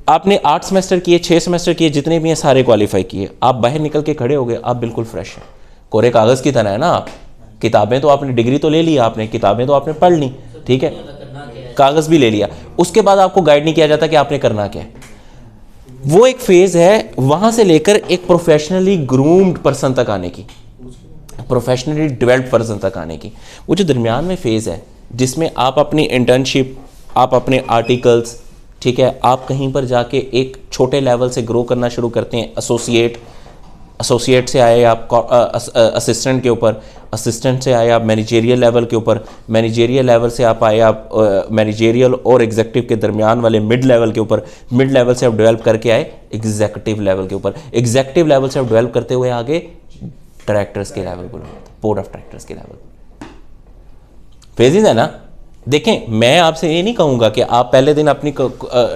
आपने 8 सेमेस्टर किए, 6 सेमेस्टर किए, जितने भी हैं सारे क्वालिफाई किए, आप बाहर निकल के खड़े हो गए, आप बिल्कुल फ्रेश हैं, कोरे कागज़ की तरह है ना आप। किताबें तो आपने, डिग्री तो ले ली आपने, किताबें तो आपने पढ़ ली, ठीक है, कागज़ भी ले लिया, उसके बाद आपको गाइड नहीं किया जाता कि आपने करना क्या है। वो एक फ़ेज़ है, वहाँ से लेकर एक प्रोफेशनली ग्रूम्ड पर्सन तक आने की, प्रोफेशनली डेवलप्ड पर्सन तक आने की। वो जो दरमियान में फ़ेज़ है जिसमें आप अपनी इंटर्नशिप, आप अपने आर्टिकल्स, ठीक है, आप कहीं पर जाके एक छोटे लेवल से ग्रो करना शुरू करते हैं। एसोसिएट से आए आप असिस्टेंट के ऊपर, असिस्टेंट से आए आप मैनेजेरियल लेवल के ऊपर, मैनेजेरियल लेवल से आप आए आप मैनेजेरियल और एग्जीक्यूटिव के दरमियान वाले मिड लेवल के ऊपर, मिड लेवल से आप डेवलप करके आए एग्जीक्यूटिव लेवल के ऊपर, एग्जीक्यूटिव लेवल से आप डेवलप करते हुए आगे डायरेक्टर्स के लेवल पर, बोर्ड ऑफ डायरेक्टर्स के लेवल। फेजेस है ना। देखें, मैं आपसे ये नहीं कहूँगा कि आप पहले दिन अपनी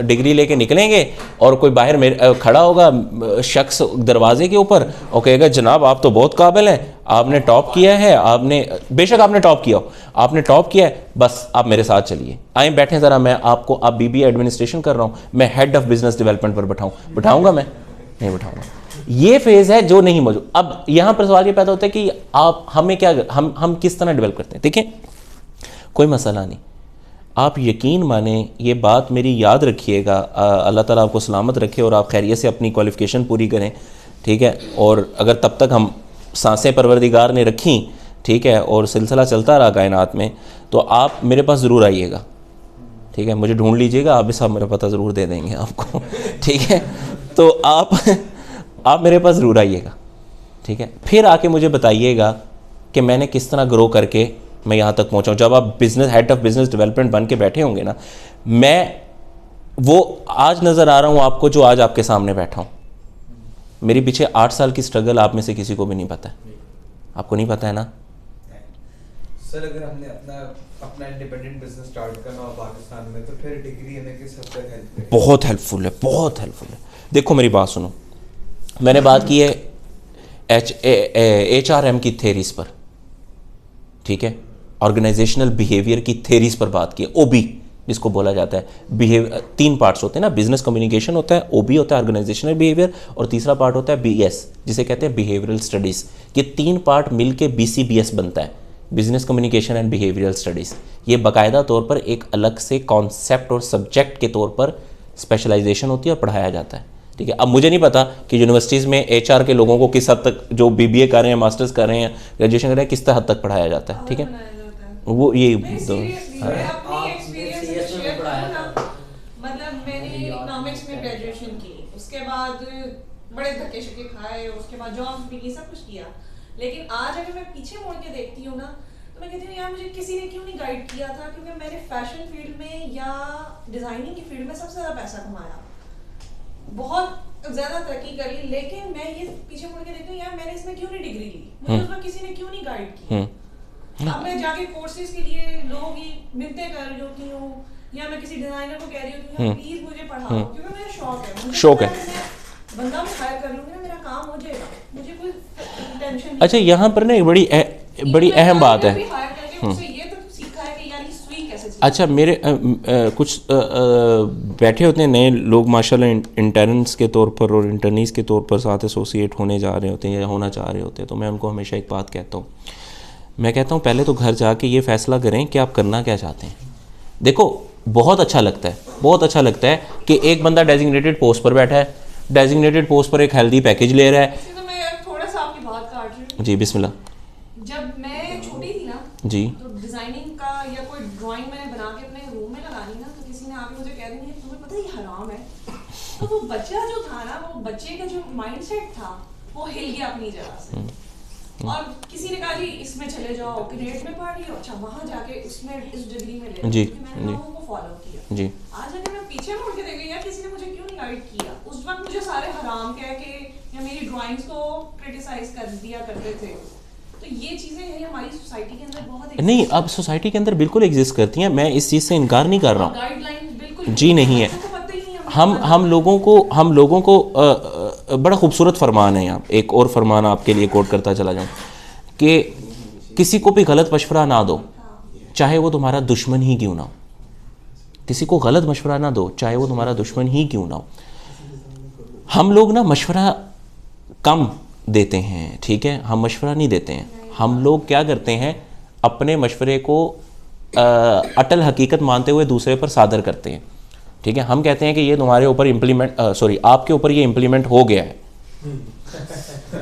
डिग्री लेके निकलेंगे और कोई बाहर खड़ा होगा शख्स दरवाजे के ऊपर और कहेगा जनाब आप तो बहुत काबिल हैं, आपने टॉप किया है, आपने बेशक आपने टॉप किया हो, आपने टॉप किया है, बस आप मेरे साथ चलिए, आए बैठें ज़रा, मैं आपको, आप BBA एडमिनिस्ट्रेशन कर रहा हूँ, मैं हेड ऑफ बिजनेस डेवलपमेंट पर बैठाऊँगा मैं नहीं बैठाऊँगा। ये फेज़ है जो नहीं मौजूद। अब यहाँ पर सवाल ये पैदा होता है कि आप हमें क्या, हम किस तरह डेवलप करते हैं। देखें, कोई मसला नहीं, आप यकीन माने, ये बात मेरी याद रखिएगा, अल्लाह ताला आपको सलामत रखे और आप खैरियत से अपनी क्वालिफ़िकेशन पूरी करें, ठीक है। और अगर तब तक हम सांसें परवरदिगार ने रखी, ठीक है, और सिलसिला चलता रहा कायनात में, तो आप मेरे पास ज़रूर आइएगा, ठीक है, मुझे ढूंढ लीजिएगा, आप भी साहब मेरा पता ज़रूर दे देंगे आपको, ठीक है। तो आप मेरे पास ज़रूर आइएगा, ठीक है। फिर आके मुझे बताइएगा कि मैंने किस तरह ग्रो करके मैं यहाँ तक पहुँचा हूँ। जब आप business head of business development बन के बैठे होंगे ना, मैं वो आज नज़र आ रहा हूँ आपको जो आज आपके सामने बैठा हूँ। मेरे पीछे 8 साल की स्ट्रगल आप में से किसी को भी नहीं पता है, आपको नहीं पता है ना सर। अगर हमने अपना इंडिपेंडेंट बिजनेस स्टार्ट करना हो पाकिस्तान में, तो फिर डिग्री हमें किस हद तक हेल्प करेगी? बहुत हेल्पफुल है, बहुत हेल्पफुल है। देखो मेरी बात सुनो, मैंने बात की है HRM की थेरीज पर, ठीक है, ऑर्गेनाइजेशनल बिहेवियर की थेरीज पर बात की है, OB जिसको बोला जाता है बिहेवियर। 3 पार्ट्स होते हैं ना, बिजनेस कम्युनिकेशन होता है, ओबी होता है ऑर्गेनाइजेशनल बिहेवियर, और तीसरा पार्ट होता है बीएस जिसे कहते हैं बिहेवियरल स्टडीज़। ये 3 पार्ट मिलके बीसीबीएस बनता है, business communication and behavioural studies. ये बाकायदा तौर पर एक अलग से कॉन्सेप्ट और सब्जेक्ट के तौर पर स्पेशलाइजेशन होती है और पढ़ाया जाता है। ठीक है, अब मुझे नहीं पता कि यूनिवर्सिटीज़ में एचआर के लोगों को किस हद तक, जो बीबीए कर रहे हैं, मास्टर्स कर रहे हैं, ग्रेजुएशन कर रहे हैं, किस हद तक पढ़ाया जाता है। ठीक है, वो ये तो मतलब मैंने इकोनॉमिक्स में ग्रेजुएशन की, उसके बाद बड़े धक्के शक्के खाए, उसके बाद जॉब भी की, सब कुछ किया। लेकिन आज अगर मैं पीछे मुड़ के देखती हूँ ना, तो मैं कहती हूँ यार मुझे किसी ने क्यों नहीं गाइड किया था, क्योंकि मैंने फैशन फील्ड में या डिज़ाइनिंग की फील्ड में सबसे ज़्यादा पैसा कमाया, बहुत ज़्यादा तरक्की कर ली। लेकिन मैं ये पीछे मुड़ के देखती हूँ यार मैंने इसमें क्यों नहीं डिग्री ली, मुझे उसमें किसी ने क्यों नहीं गाइड किया। अब मैं जाके कोर्सेज के लिए लोगों की मिन्नतें कर रही होती हूँ, या मैं किसी डिजाइनर को कह रही होती हूँ प्लीज मुझे पढ़ाओ, क्योंकि मेरा शौक है, मुझे शौक है। बंदा मैं हायर कर लूंगी ना, मेरा काम हो जाएगा, मुझे कोई टेंशन नहीं। अच्छा, यहाँ पर ना एक बड़ी अहम बात है। अच्छा, मेरे कुछ बैठे होते हैं नए लोग माशाल्लाह इंटर्न्स के तौर पर और इंटर्नीस के तौर पर साथ एसोसिएट होने जा रहे होते हैं या होना चाह रहे होते हैं, तो मैं उनको हमेशा एक बात कहता हूँ, मैं कहता हूँ पहले तो घर जाके ये फ़ैसला करें कि आप करना क्या चाहते हैं। देखो, बहुत अच्छा लगता है, बहुत अच्छा लगता है कि एक बंदा डेजिग्नेटेड पोस्ट पर बैठा है, डेजिग्नेटेड पोस्ट पर एक हेल्दी पैकेज ले रहा है। तो मैं थोड़ा सा आपकी बात काट रही हूँ। जी बिस्मिल्लाह। जब मैं छोटी थी ना जी, तो डिजाइनिंग का या कोई ड्राइंग मैंने बना के अपने रूम में लगानी ना, तो किसी ने आके मुझे कह देंगे तुम्हें पता है ये हराम है। तो वो बच्चा जो था ना, वो बच्चे का जो माइंडसेट था वो हिल गया अपनी जगह से, और किसी ने कहा जी इसमें चले जाओ, ग्रेड में पढ़ रही हो, अच्छा वहाँ जाके उसमें इस डिग्री में ले लो। जी, मैंने लोगों को फॉलो किया। जी, आज अगर मैं पीछे मुड़ के देखूँ यार किसी ने मुझे क्यों नहीं गाइड किया, उस वक्त मुझे सारे हराम कह के या मेरी ड्राइंग्स को क्रिटिसाइज कर दिया करते थे। तो ये चीजें हैं हमारी सोसाइटी के अंदर बहुत नहीं, अब सोसाइटी के अंदर बिल्कुल एग्जिस्ट करती हैं, मैं इस चीज़ से इनकार नहीं कर रहा हूँ। गाइडलाइन बिल्कुल जी नहीं है। हम लोगों को बड़ा खूबसूरत फरमान है यहाँ, एक और फरमान आपके लिए कोट करता चला जाऊँ कि किसी को भी गलत मशवरा ना दो, चाहे वो तुम्हारा दुश्मन ही क्यों ना हो। किसी को गलत मशवरा ना दो, चाहे वो तुम्हारा दुश्मन ही क्यों ना हो। हम लोग ना मशवरा कम देते हैं, ठीक है, हम मशवरा नहीं देते हैं। हम लोग क्या करते हैं, अपने मशवरे को अटल हकीकत मानते हुए दूसरे पर सादर करते हैं। ठीक है, हम कहते हैं कि ये तुम्हारे ऊपर आपके ऊपर ये इम्प्लीमेंट हो गया है।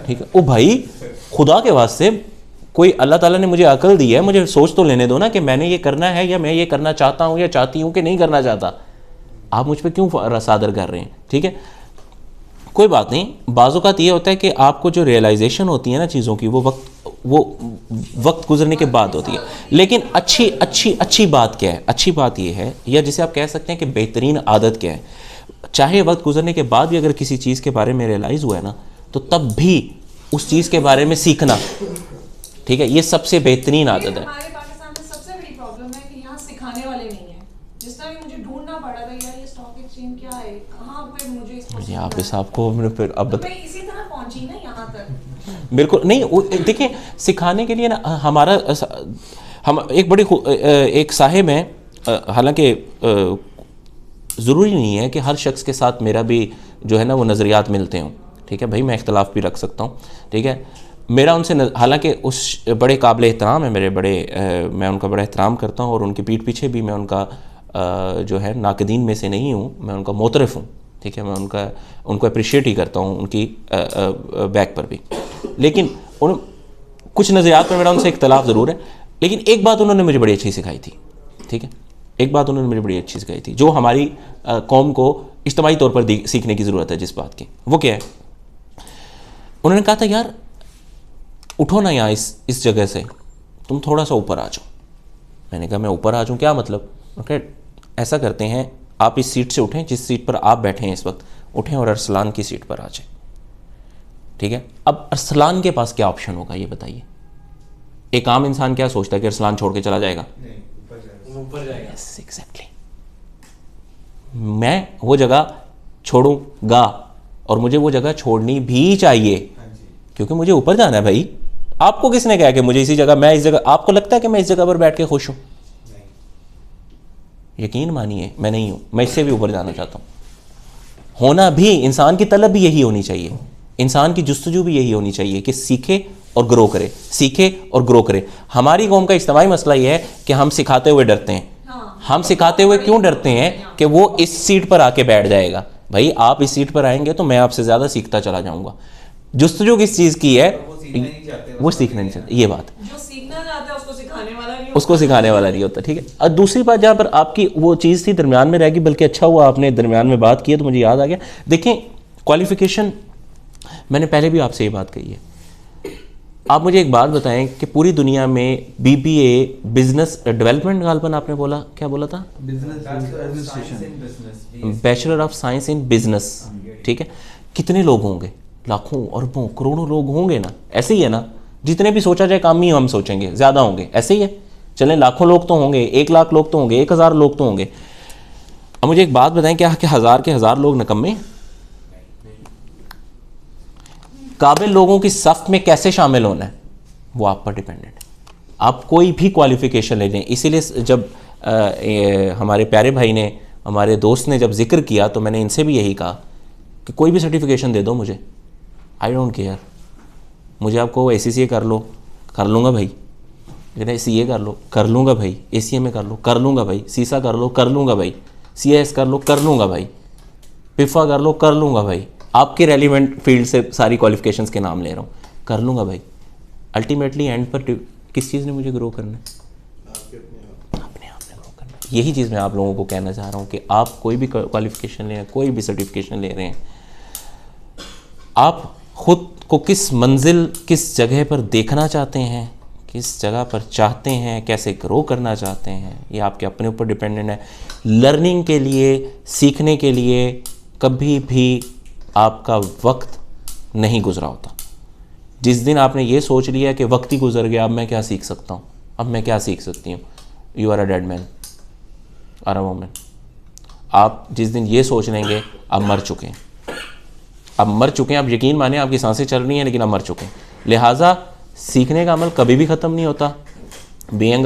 ठीक है, ओ भाई खुदा के वास्ते, कोई अल्लाह ताला ने मुझे अकल दी है, मुझे सोच तो लेने दो ना कि मैंने ये करना है या मैं ये करना चाहता हूँ या चाहती हूँ कि नहीं करना चाहता। आप मुझ पर क्यों सादर कर रहे हैं। ठीक है, कोई बात नहीं। बाज़-औक़ात ये होता है कि आपको जो रियलाइजेशन होती है ना चीज़ों की, वो वक्त गुजरने के बाद होती है। लेकिन अच्छी बात क्या है, अच्छी बात ये है, या जिसे आप कह सकते हैं कि बेहतरीन आदत क्या है, चाहे वक्त गुजरने के बाद भी अगर किसी चीज़ के बारे में रियलाइज़ हुआ है ना, तो तब भी उस चीज़ के बारे में सीखना, ठीक है, ये सबसे बेहतरीन आदत है। हमारे पाकिस्तान में सबसे बड़ी प्रॉब्लम है कि यहाँ सिखाने वाले नहीं हैं। जिस तरह कि मुझे ढूंढना पड़ा था यार ये स्टॉक एक्सचेंज क्या है, कहाँ पे मुझे इसको आप इस आपको फिर अब मैं इसी तरह पहुंची ना यहाँ तक। बिल्कुल नहीं, देखिए सिखाने के लिए ना हमारा हम एक साहिब हैं, हालांकि ज़रूरी नहीं है कि हर शख्स के साथ मेरा भी जो है ना वो नज़रियात मिलते हों। ठीक है भाई, मैं इख्तलाफ भी रख सकता हूँ। ठीक है, मेरा उनसे हालांकि उस बड़े काबिल एहतराम है, मैं उनका बड़ा एहतराम करता हूँ और उनके पीठ पीछे भी मैं उनका जो है नाकदीन में से नहीं हूँ, मैं उनका मोतरफ़ हूँ। ठीक है, मैं उनको अप्रिशिएट ही करता हूँ उनकी बैक पर भी। लेकिन कुछ नज़रियात पर मेरा उनसे इख्तलाफ ज़रूर है, लेकिन एक बात उन्होंने मुझे बड़ी अच्छी सिखाई थी। ठीक है, एक बात उन्होंने मुझे बड़ी अच्छी सिखाई थी जो हमारी कौम को इज्तिमाई तौर पर सीखने की ज़रूरत है। जिस बात की, वो क्या है, उन्होंने कहा था यार उठो ना यहाँ इस जगह से, तुम थोड़ा सा ऊपर आ जाओ। मैंने कहा मैं ऊपर आ जाऊँ, क्या मतलब? ऐसा करते हैं, आप इस सीट से उठें जिस सीट पर आप बैठे हैं इस वक्त, उठें और अरसलान की सीट पर आ जाएं। ठीक है, अब अरसलान के पास क्या ऑप्शन होगा ये बताइए। एक आम इंसान क्या सोचता है कि अरसलान छोड़ के चला जाएगा? ऊपर जाएगा। yes, exactly. मैं वो जगह छोड़ूंगा और मुझे वो जगह छोड़नी भी चाहिए, क्योंकि मुझे ऊपर जाना है भाई। आपको किसने कहा कि मुझे इस जगह, आपको लगता है कि मैं इस जगह पर बैठ के खुश हूं? यकीन मानिए मैं नहीं हूँ, मैं इससे भी ऊपर जाना चाहता हूँ। होना भी, इंसान की तलब भी यही होनी चाहिए, इंसान की जुस्तजू भी यही होनी चाहिए कि सीखे और ग्रो करे, सीखे और ग्रो करे। हमारी कौम का इज्तिमाई मसला ये है कि हम सिखाते हुए डरते हैं। हम सिखाते हुए क्यों डरते हैं कि वो इस सीट पर आके बैठ जाएगा। भाई आप इस सीट पर आएंगे तो मैं आपसे ज़्यादा सीखता चला जाऊँगा। जुस्तजू किस चीज़ की है, वो सीखना नहीं चाहते, ये बात। जो सीखना चाहता है उसको सिखाने वाला नहीं उसको सिखाने वाला नहीं होता, ठीक है। और दूसरी बात जहाँ पर आपकी वो चीज़ थी दरमियान में रह गई, बल्कि अच्छा हुआ आपने दरमियान में बात की है तो मुझे याद आ गया। देखें क्वालिफ़िकेशन, मैंने पहले भी आपसे ये बात कही है। आप मुझे एक बात बताएं कि पूरी दुनिया में BBA बिजनेस डेवलपमेंट गालपन आपने बोला, क्या बोला था? Bachelor of science in business, ठीक है। कितने लोग होंगे? लाखों अरबों करोड़ों लोग होंगे ना, ऐसे ही है ना। जितने भी सोचा जाए काम ही हम सोचेंगे ज़्यादा होंगे, ऐसे ही है। चलें लाखों लोग तो होंगे, 1 लाख लोग तो होंगे, 1000 लोग तो होंगे। अब मुझे एक बात बताएं, क्या हज़ार के हज़ार लोग निकम्मे? काबिल लोगों की सफ़ में कैसे शामिल होना है वो आप पर डिपेंडेंट है। आप कोई भी क्वालिफ़िकेशन ले लें। इसीलिए जब हमारे प्यारे भाई ने, हमारे दोस्त ने जब जिक्र किया तो मैंने इनसे भी यही कहा कि कोई भी सर्टिफिकेशन दे दो मुझे, आई डोंट केयर। मुझे आपको ACCA कर लो, कर लूँगा भाई। CA कर लूँगा भाई। ACMA कर लूँगा भाई। सीसा कर लो, कर लूँगा भाई। CIS कर लो, कर लूँगा भाई। पिफा कर लो, कर लूँगा भाई। आपके रेलिवेंट फील्ड से सारी क्वालिफिकेशंस के नाम ले रहा हूँ, कर लूँगा भाई। अल्टीमेटली एंड पर किस चीज़ ने मुझे ग्रो करना है? अपने आप में ग्रो करना है। यही चीज़ मैं आप लोगों को कहना चाह रहा हूँ कि आप कोई भी क्वालिफिकेशन ले रहे हैं, कोई भी सर्टिफिकेशन ले रहे हैं, आप ख़ुद को किस मंजिल, किस जगह पर देखना चाहते हैं, किस जगह पर चाहते हैं, कैसे ग्रो करना चाहते हैं, ये आपके अपने ऊपर डिपेंडेंट है। लर्निंग के लिए, सीखने के लिए कभी भी आपका वक्त नहीं गुजरा होता। जिस दिन आपने ये सोच लिया कि वक्त ही गुजर गया, अब मैं क्या सीख सकता हूँ, अब मैं क्या सीख सकती हूँ, you are a dead man or a woman. आप जिस दिन ये सोच लेंगे आप मर चुके हैं, अब मर चुके हैं। आप यकीन माने आपकी सांसें चल रही हैं लेकिन आप मर चुके हैं। लिहाजा सीखने का अमल कभी भी ख़त्म नहीं होता। बीइंग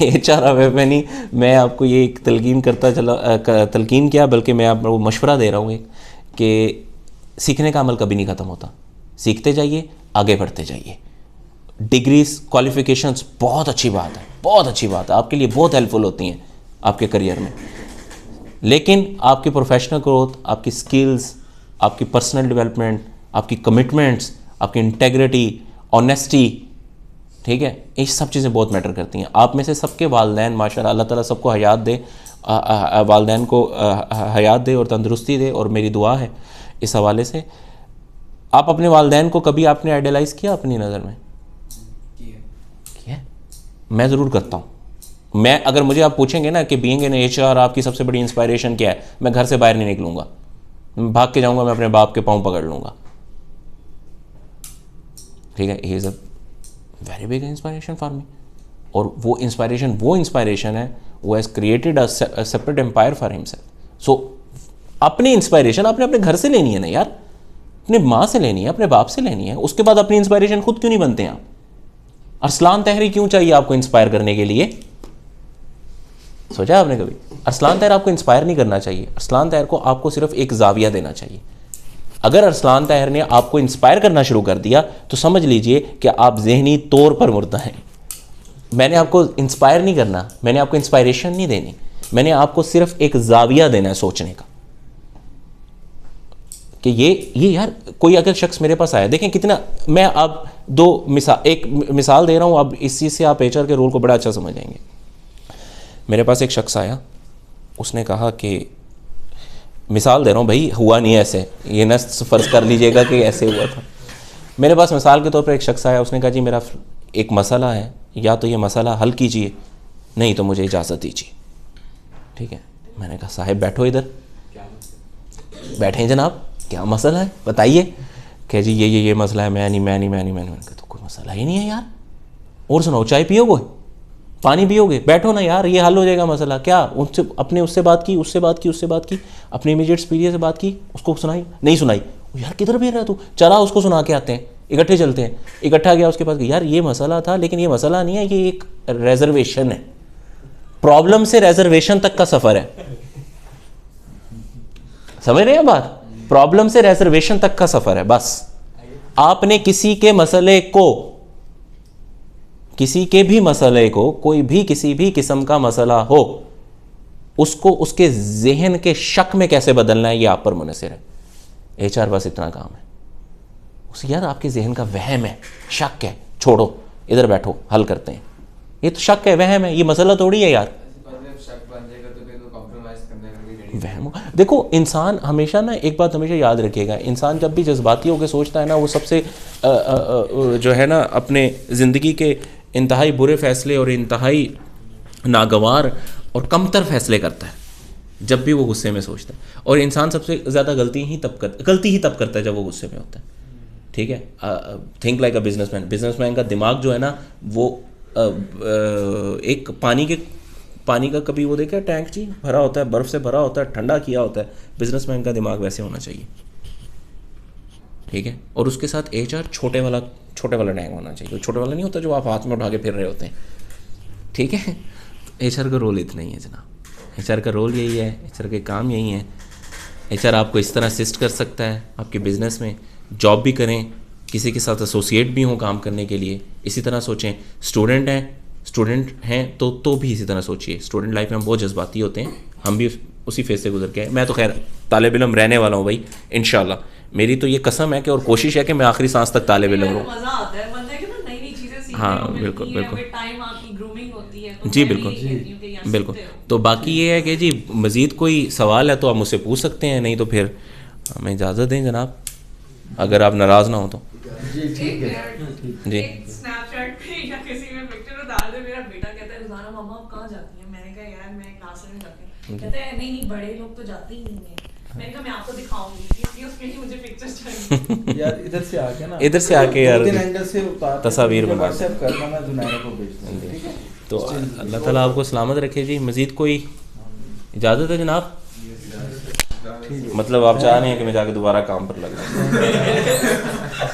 HR अवेयर नहीं, मैं आपको ये एक तलकीन करता चला, तलकीन क्या बल्कि मैं आपको मशवरा दे रहा हूँ कि सीखने का अमल कभी नहीं ख़त्म होता। सीखते जाइए, आगे बढ़ते जाइए। डिग्रीज, क्वालिफ़िकेशंस बहुत अच्छी बात है, बहुत अच्छी बात है, आपके लिए बहुत हेल्पफुल होती हैं आपके करियर में। लेकिन आपकी प्रोफेशनल ग्रोथ, आपकी स्किल्स, आपकी पर्सनल डेवलपमेंट, आपकी कमिटमेंट्स, आपकी इंटेग्रिटी, ऑनेस्टी, ठीक है, ये सब चीज़ें बहुत मैटर करती हैं। आप में से सबके वालदैन माशाल्लाह, अल्लाह ताला सबको हयात दे, वालदैन को हयात दे और तंदुरुस्ती दे, और मेरी दुआ है इस हवाले से। आप अपने वालदैन को कभी आपने आइडियलाइज़ किया अपनी नज़र में? किया? मैं ज़रूर करता हूँ। मैं, अगर मुझे आप पूछेंगे ना कि बीइंग इन HR आपकी सबसे बड़ी इंस्पायरेशन क्या है, मैं घर से बाहर नहीं निकलूँगा, मैं भाग के जाऊँगा, मैं अपने बाप के पाँव पकड़ लूँगा, ठीक है। He is a very big inspiration for me. और वो इंस्पायरेशन है, वो has created a separate empire for himself. So अपनी इंस्पायरेशन आपने अपने घर से लेनी है ना यार, अपने माँ से लेनी है, अपने बाप से लेनी है। उसके बाद अपनी इंस्पायरेशन खुद क्यों नहीं बनते हैं आप? अरसलान तहरी क्यों चाहिए आपको इंस्पायर करने के लिए? सोचा आपने कभी? अरसलान तहर आपको इंस्पायर नहीं करना चाहिए। अरसलान तहर को आपको सिर्फ एक जाविया देना चाहिए। अगर अरसलान तहर ने आपको इंस्पायर करना शुरू कर दिया तो समझ लीजिए कि आप ज़हनी तौर पर मुर्दा हैं। मैंने आपको इंस्पायर नहीं करना, मैंने आपको इंस्पायरेशन नहीं देनी, मैंने आपको सिर्फ एक जाविया देना है सोचने का कि ये यार, कोई अगर शख्स मेरे पास आया, देखें कितना, मैं अब एक मिसाल दे रहा हूँ, अब इस चीज़ से आप HR के रोल को बड़ा अच्छा समझ जाएंगे। मेरे पास एक शख्स आया, उसने कहा कि, मिसाल दे रहा हूँ भाई, हुआ नहीं ऐसे, ये न फ़र्ज़ कर लीजिएगा कि ऐसे हुआ था। मेरे पास मिसाल के तौर पर एक शख्स आया, उसने कहा जी मेरा एक मसला है, या तो ये मसला हल कीजिए, नहीं तो मुझे इजाज़त दीजिए, ठीक है। मैंने कहा साहिब बैठो इधर। बैठे हैं जनाब, क्या मसला है बताइए। कह जी ये मसला है, मैंने कहा तो कोई मसला ही नहीं है यार, और सुनाओ, चाय पियोगे, पानी पियोगे, बैठो ना यार, ये हल हो जाएगा मसला। क्या उससे बात की, उससे बात की, अपने इमीडिएट सुपीरियर से बात की, उसको सुनाई, नहीं सुनाई, यार किधर भेज रहा है तू, चला उसको सुना के आते हैं, इकट्ठे चलते हैं। इकट्ठा गया उसके पास, यार ये मसला था लेकिन ये मसला नहीं है, ये एक रिजर्वेशन है, प्रॉब्लम से रेजर्वेशन तक का सफर है, समझ रहे हैं बात? प्रॉब्लम से रेजर्वेशन तक का सफर है। बस आपने किसी के मसले को, किसी के भी मसले को, कोई भी किसी भी किस्म का मसला हो, उसको उसके जहन के शक में कैसे बदलना है, ये आप पर मुनहसर है। एचआर बस इतना काम है। उसे यार आपके जहन का वहम है, शक है, छोड़ो, इधर बैठो, हल करते हैं। ये तो शक है, वहम है, ये मसला थोड़ी है यार। वहम देखो, इंसान हमेशा ना एक बात हमेशा याद रखिएगा, इंसान जब भी जज्बाती होकर सोचता है ना, वो सबसे जो है ना अपने ज़िंदगी के इंतहाई बुरे फैसले और इंतहाई नागवार और कमतर फैसले करता है जब भी वो गुस्से में सोचता है। और इंसान सबसे ज़्यादा गलती ही तब करता है जब वो गुस्से में होता है। ठीक है, think like a businessman. Businessman का दिमाग जो है ना वो एक पानी का कभी वो देखा टैंक जी भरा होता है, बर्फ़ से भरा होता है, ठंडा किया होता है। बिजनेसमैन का दिमाग वैसे होना चाहिए। ठीक है, और उसके साथ एचआर छोटे वाला टैंक होना चाहिए। छोटे वाला नहीं होता जो आप हाथ में उठा के फिर रहे होते हैं। ठीक है, एचआर का रोल इतना ही है जनाब। एचआर का रोल यही है, एचआर के काम यही है। एचआर आपको इस तरह असिस्ट कर सकता है आपके बिज़नेस में, जॉब भी करें, किसी के साथ एसोसिएट भी हों काम करने के लिए, इसी तरह सोचें। स्टूडेंट हैं तो भी इसी तरह सोचिए। स्टूडेंट लाइफ में हम बहुत जज्बाती होते हैं, हम भी उसी फेज से गुजर के आए। मैं तो खैर तालिब इल्म रहने वाला हूँ भाई, इंशाल्लाह। मेरी तो ये कसम है कि और कोशिश है कि मैं आखिरी सांस तक तालिब इल्म रहूँ। मजा आता है बंदे के ना, नई नई चीजें सीखने हाँ, को मिलती बिल्कुल, हैं, बिल्कुल। फिर टाइम आपकी ग्रूमिंग होती है, तो जी मैं भी बिल्कुल, यही कहती हूँ कि यहाँ बिल्कुल। सीखते रहो। तो बाकी ये है कि जी मज़ीद कोई सवाल है तो आप मुझसे पूछ सकते हैं, नहीं तो फिर हमें इजाज़त दें जनाब, अगर आप नाराज़ ना हो तो। जी ठीक है, जी। एक स्नैपचैट पे या किसी में पिक्चर डाल दे, मेरा बेटा कहता है रोजाना मम्मा आप कहाँ जाती हैं? मैंने कहा यार मैं क्लास में जाती हूँ। कहता है नहीं बड़े लोग तो जाते ही नहीं हैं। मैंने कहा मैं आपको दिखाऊंगी, इसलिए उसमें ही मुझे पिक्चर्स चाहिए। यार इधर से आके ना, इधर से आके यार दो तीन एंगल से उतार के तस्वीर बना व्हाट्सएप करना, मैं जुनैरा को भेज दूंगा। ठीक है, तो अल्लाह ताला आपको सलामत रखे जी। मज़ीद कोई इजाज़त है जनाब? मतलब आप चाह रहे हैं कि मैं जाके दोबारा काम पर लग जाऊँ?